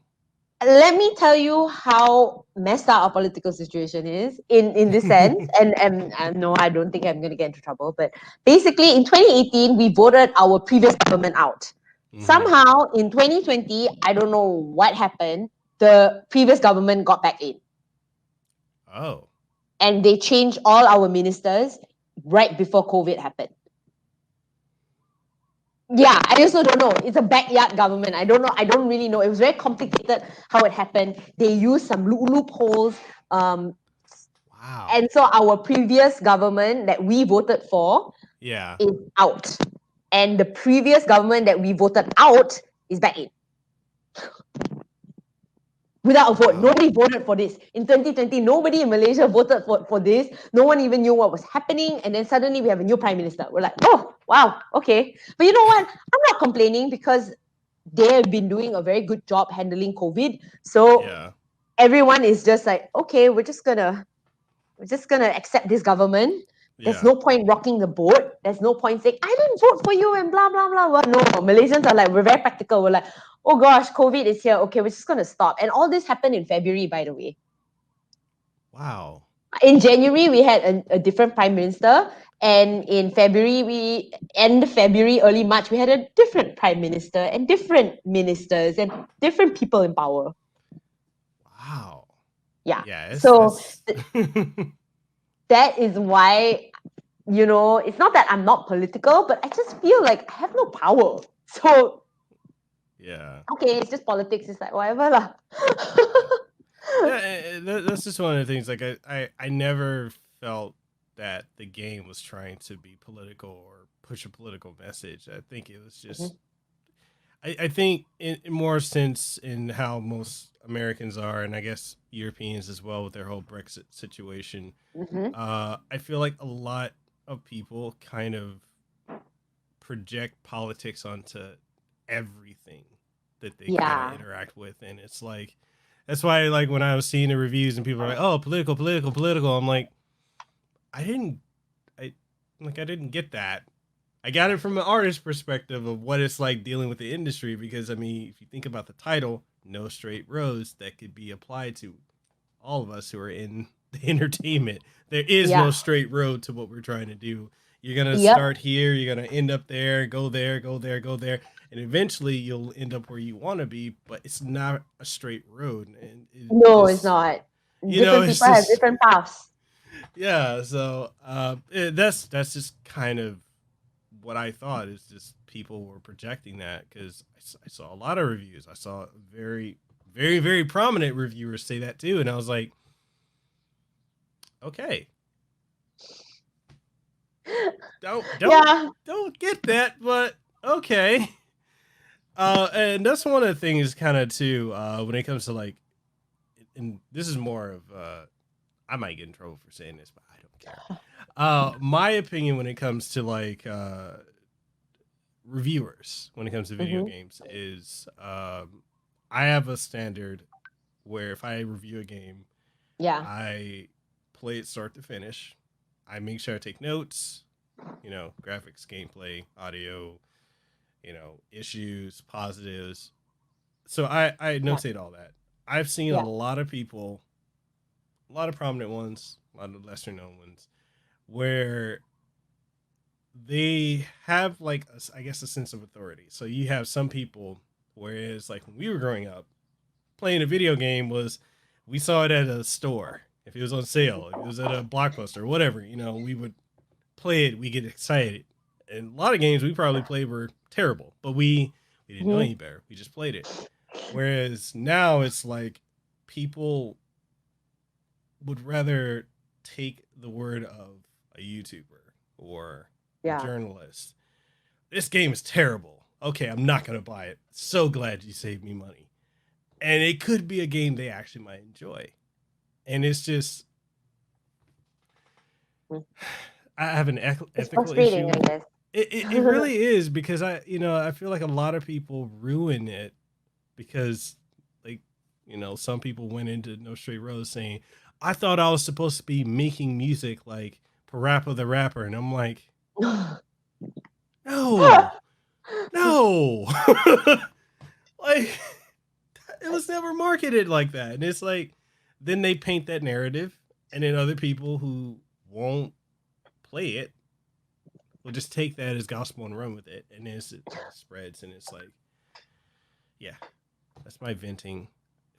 Let me tell you how messed up our political situation is in this sense. And no, I don't think I'm going to get into trouble. But basically, in 2018, we voted our previous government out. Mm-hmm. Somehow, in 2020, I don't know what happened. The previous government got back in. Oh. And they changed all our ministers right before COVID happened. Yeah, I also don't know. It's a backyard government. I don't know. I don't really know. It was very complicated how it happened. They used some loopholes. Wow. And so our previous government that we voted for is out. And the previous government that we voted out is back in. Without a vote. Wow. Nobody voted for this. In 2020, nobody in Malaysia voted for this. No one even knew what was happening. And then suddenly we have a new prime minister. We're like, oh, wow, okay. But you know what? I'm not complaining because they've been doing a very good job handling COVID. So everyone is just like, okay, we're just gonna accept this government. There's no point rocking the boat. There's no point saying, I didn't vote for you and blah, blah, blah. Well, no, Malaysians are like, we're very practical. We're like, oh gosh, COVID is here. Okay, we're just going to stop. And all this happened in February, by the way. Wow. In January, we had a different prime minister. And in February, end of February, early March, we had a different prime minister and different ministers and different people in power. Wow. Yeah. Yeah. So that is why, it's not that I'm not political, but I just feel like I have no power. So, okay, it's just politics. It's like, whatever lah. That's just one of the things. Like, I never felt that the game was trying to be political or push a political message. I think it was just, I think in more sense in how most Americans are, and I guess Europeans as well with their whole Brexit situation. I feel like a lot of people kind of project politics onto everything that they kind of interact with, and it's like, that's why, like, when I was seeing the reviews and people are like, oh, political, I'm like, I didn't get that. I got it from an artist perspective of what it's like dealing with the industry, because I mean, if you think about the title, No Straight Roads, that could be applied to all of us who are in the entertainment. There is no straight road to what we're trying to do. You're going to start here, you're going to end up there, go there, and eventually you'll end up where you want to be, but it's not a straight road. And it's not. Different people have different paths. Yeah, so that's just kind of what I thought, is just people were projecting that, because I saw a lot of reviews. I saw very, very, very prominent reviewers say that too, and I was like, okay. Don't get that, but okay. And that's one of the things kind of too, when it comes to like, and this is more of, I might get in trouble for saying this, but I don't care. My opinion when it comes to like, reviewers, when it comes to video games, is, I have a standard where if I review a game, I play it start to finish. I make sure I take notes, graphics, gameplay, audio, issues, positives, So I notate all that. I've seen Yeah. a lot of people, a lot of prominent ones, a lot of lesser known ones, where they have like I guess a sense of authority. So you have some people, whereas like when we were growing up, playing a video game was we saw it at a store. If it was on sale, if it was at a Blockbuster, whatever, you know, we would play it, we get excited. And a lot of games we probably played were terrible, but we didn't know any better. We just played it. Whereas now it's like people would rather take the word of a YouTuber or a journalist. This game is terrible. Okay, I'm not going to buy it. So glad you saved me money. And it could be a game they actually might enjoy. And it's just, I have an ethical issue. I guess. It really is, because I feel like a lot of people ruin it because, like, you know, some people went into No Straight Roads saying, I thought I was supposed to be making music like Parappa the Rapper. And I'm like, no. Like, it was never marketed like that. And it's like, then they paint that narrative, and then other people who won't play it will just take that as gospel and run with it. And then it spreads, and it's like, yeah, that's my venting.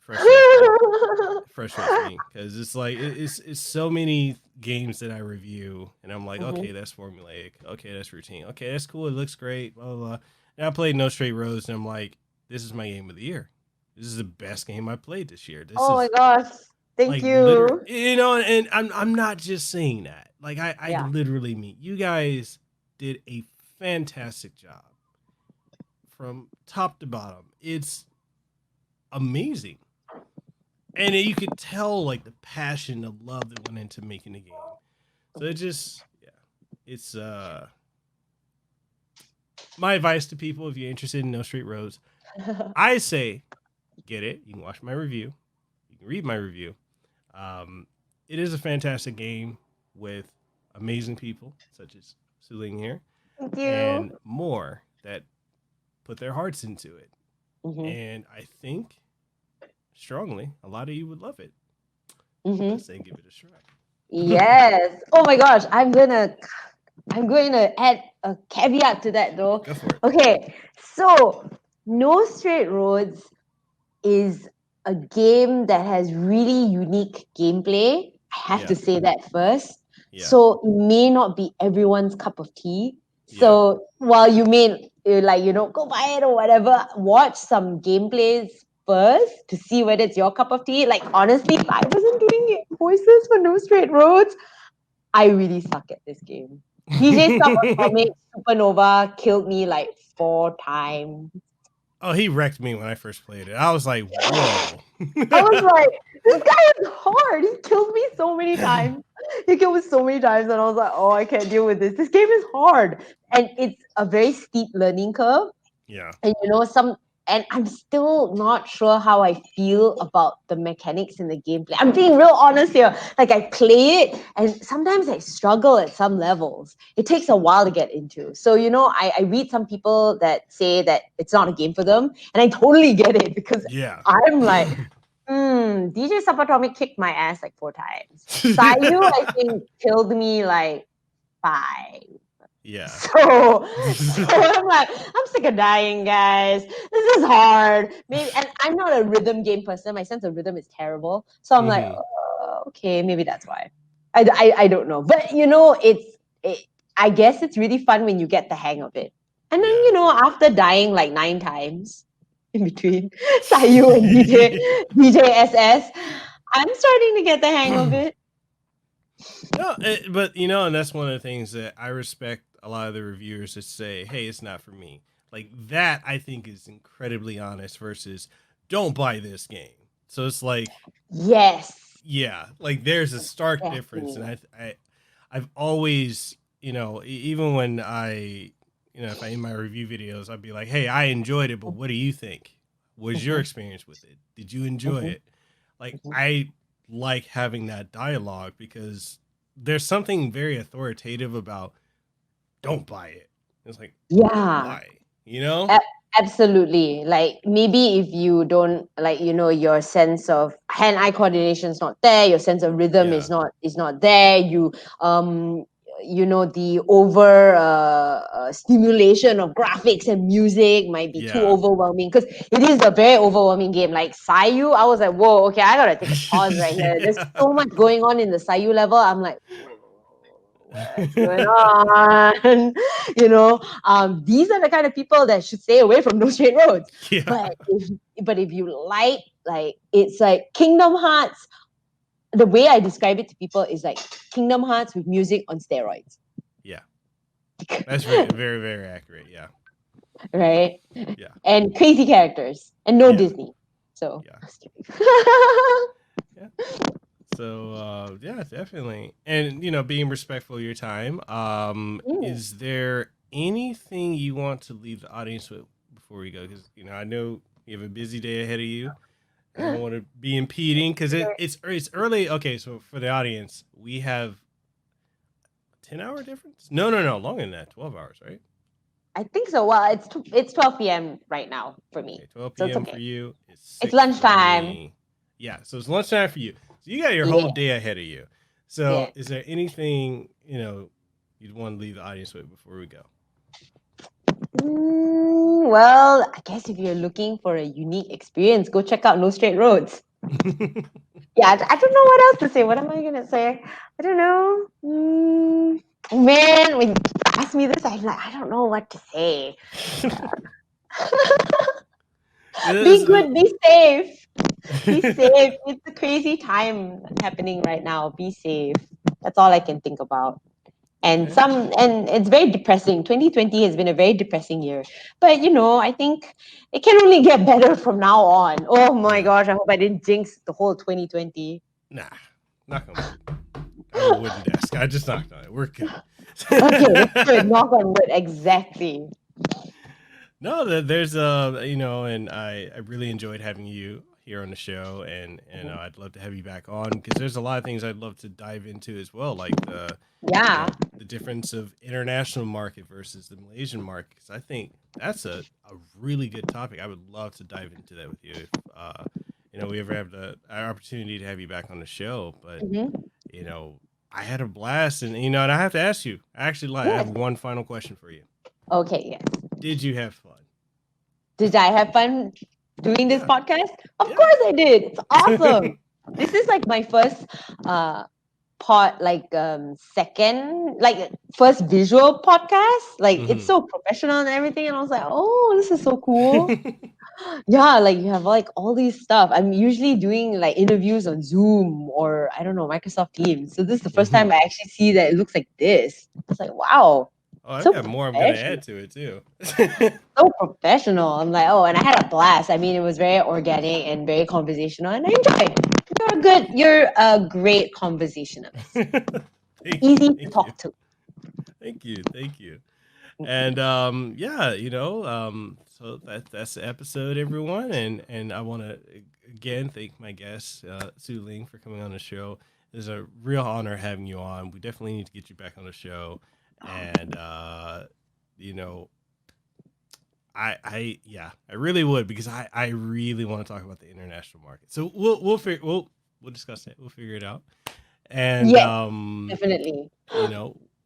Frustrates me because it's like it's so many games that I review, and I'm like, okay, that's formulaic, okay, that's routine, okay, that's cool, it looks great, blah blah blah. And I played No Straight Roads, and I'm like, this is my game of the year. This is the best game I played this year. My gosh, thank you. You know, and I'm not just saying that. Like I literally mean, you guys did a fantastic job from top to bottom. It's amazing. And you could tell like the passion, the love that went into making the game. So it just, it's my advice to people, if you're interested in No Straight Roads, I say get it. You can watch my review. You can read my review. It is a fantastic game with amazing people such as Su Ling here. Thank you. And more that put their hearts into it. And I think strongly a lot of you would love it. I say give it a try. Yes. Oh my gosh, I'm going to add a caveat to that though. Go for it. Okay, so No Straight Roads is a game that has really unique gameplay. I have to say that first. So it may not be everyone's cup of tea. So while you may go buy it or whatever, watch some gameplays first to see whether it's your cup of tea. Like, honestly, if I wasn't doing voices for No Straight Roads, I really suck at this game. DJ Supernova killed me like 4 times. Oh, he wrecked me when I first played it. I was like, whoa. I was like, this guy is hard. He killed me so many times. And I was like, oh, I can't deal with this. This game is hard. And it's a very steep learning curve. Yeah. And and I'm still not sure how I feel about the mechanics in the gameplay. I'm being real honest here. Like, I play it, and sometimes I struggle at some levels. It takes a while to get into. So, I read some people that say that it's not a game for them, and I totally get it, because I'm like, DJ Sapatomic kicked my ass like 4 times. Sayu, I think, killed me like 5. Yeah. So I'm like, I'm sick of dying, guys. This is hard. And I'm not a rhythm game person. My sense of rhythm is terrible. So I'm like, okay, maybe that's why. I don't know. But I guess it's really fun when you get the hang of it. And then, after dying like 9 times in between Sayu and DJ SS, I'm starting to get the hang of it. No, but and that's one of the things that I respect a lot of the reviewers that say, hey, it's not for me. Like, that I think is incredibly honest versus don't buy this game. So it's like, yes, yeah, like there's a stark difference. And I've always, even when if I in my review videos, I'd be like, hey, I enjoyed it, but what do you think? What was your experience with it? Did you enjoy it? Like, I like having that dialogue, because there's something very authoritative about don't buy it. It's like, why? Absolutely. Like maybe if you don't like, your sense of hand-eye coordination is not there, your sense of rhythm Yeah. is not there. The over stimulation of graphics and music might be too Yeah. overwhelming because it is a very overwhelming game. Like Sayu, I was like, whoa, okay, I gotta take a pause right here. There's so much going on in the Sayu level. I'm like, what's going on? These are the kind of people that should stay away from those straight roads. Yeah. But if you like it's like Kingdom Hearts. The way I describe it to people is like Kingdom Hearts with music on steroids. Yeah. That's very, very, very accurate. Yeah. Right? Yeah. And crazy characters. And no Yeah. Disney. So Yeah. Yeah. So yeah, definitely. And being respectful of your time, is there anything you want to leave the audience with before we go? Because I know you have a busy day ahead of you. I don't want to be impeding because it's early. Okay, so for the audience, we have 10-hour difference. No, longer than that. 12 hours, right? I think so. Well, it's 12 p.m. right now for me. Okay, 12 So p.m. it's okay. for you. It's lunchtime. Yeah, so it's lunchtime for you. So you got your whole day ahead of you. So is there anything you'd want to leave the audience with before we go? Well, I guess if you're looking for a unique experience, go check out No Straight Roads. Yeah, I don't know what else to say. What am I gonna say? I don't know. Man, when you ask me this, I'm like, I don't know what to say. Be good, be safe. Be safe. It's a crazy time happening right now. Be safe. That's all I can think about. And it's very depressing. 2020 has been a very depressing year. But I think it can only get better from now on. Oh my gosh, I hope I didn't jinx the whole 2020. Nah, knock on wood. I have a wooden desk. I just knocked on it. We're good. Okay, good. Knock on wood. Exactly. No, there's and I really enjoyed having you here on the show, and I'd love to have you back on because there's a lot of things I'd love to dive into as well, like the difference of international market versus the Malaysian market, because I think that's a really good topic. I would love to dive into that with you if we ever have the opportunity to have you back on the show. But I had a blast, and and I have to ask you, I have one final question for you. Okay, yes. Did you have fun? Did I have fun doing this podcast? Of course I did. It's awesome. This is like my first first visual podcast. Like it's so professional and everything. And I was like, oh, this is so cool. Yeah, like you have like all these stuff. I'm usually doing like interviews on Zoom or I don't know, Microsoft Teams. So this is the first time I actually see that it looks like this. It's like, wow. Oh, I've got more I'm going to add to it too. So professional. I'm like, and I had a blast. I mean, it was very organic and very conversational, and I enjoyed. You're a great conversationalist. Easy to talk to. Thank you. And so that's the episode, everyone. And I want to again thank my guest, Su Ling, for coming on the show. It's a real honor having you on. We definitely need to get you back on the show. And I really would, because I really want to talk about the international market. So we'll discuss it. We'll figure it out. And definitely.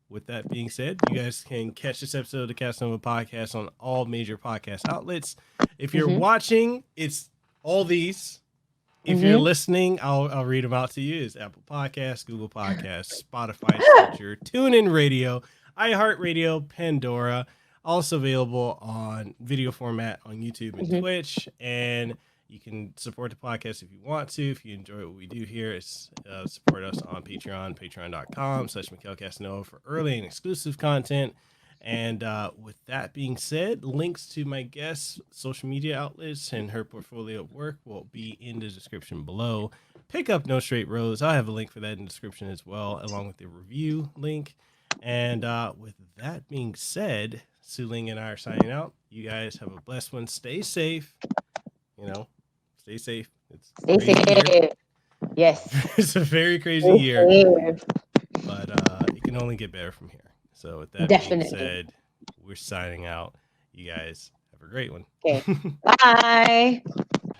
With that being said, you guys can catch this episode of the Kasanova podcast on all major podcast outlets. If you're watching, it's all these. If you're listening, I'll read them out to you. It's Apple Podcasts, Google Podcasts, Spotify, Stitcher, TuneIn Radio, iHeartRadio, Pandora. Also available on video format on YouTube and Twitch. And you can support the podcast if you want to. If you enjoy what we do here, support us on Patreon, patreon.com/Mekel Kasanova for early and exclusive content. And with that being said, links to my guest's social media outlets and her portfolio of work will be in the description below. Pick up No Straight Roads. I'll have a link for that in the description as well, along with the review link. And with that being said, Su Ling and I are signing out. You guys have a blessed one. Stay safe. Stay safe. Stay safe. Yes. It's a very crazy year. But it can only get better from here. So with that being said, we're signing out. You guys Have a great one. Okay. Bye.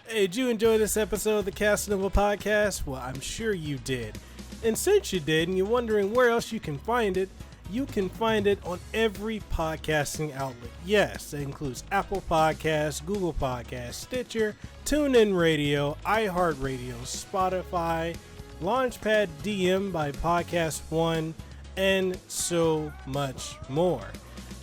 Hey, did you enjoy this episode of the Kasanova podcast? Well, I'm sure you did. And since you did, and you're wondering where else you can find it on every podcasting outlet. Yes, that includes Apple Podcasts, Google Podcasts, Stitcher, TuneIn Radio, iHeartRadio, Spotify, Launchpad DM by Podcast One, and so much more.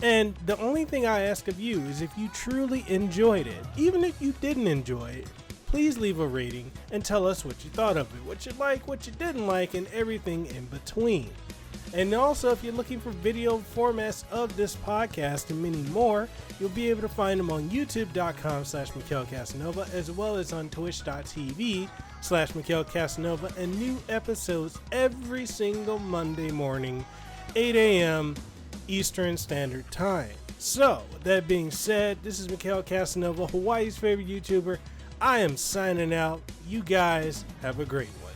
And the only thing I ask of you is if you truly enjoyed it, even if you didn't enjoy it, please leave a rating and tell us what you thought of it, what you like, what you didn't like, and everything in between. And also, if you're looking for video formats of this podcast and many more, you'll be able to find them on youtube.com/Mekel Kasanova, as well as on twitch.tv/Mekel Kasanova, and new episodes every single Monday morning, 8 a.m. Eastern Standard Time. So, with that being said, this is Mekel Kasanova, Hawaii's favorite YouTuber. I am signing out. You guys have a great one.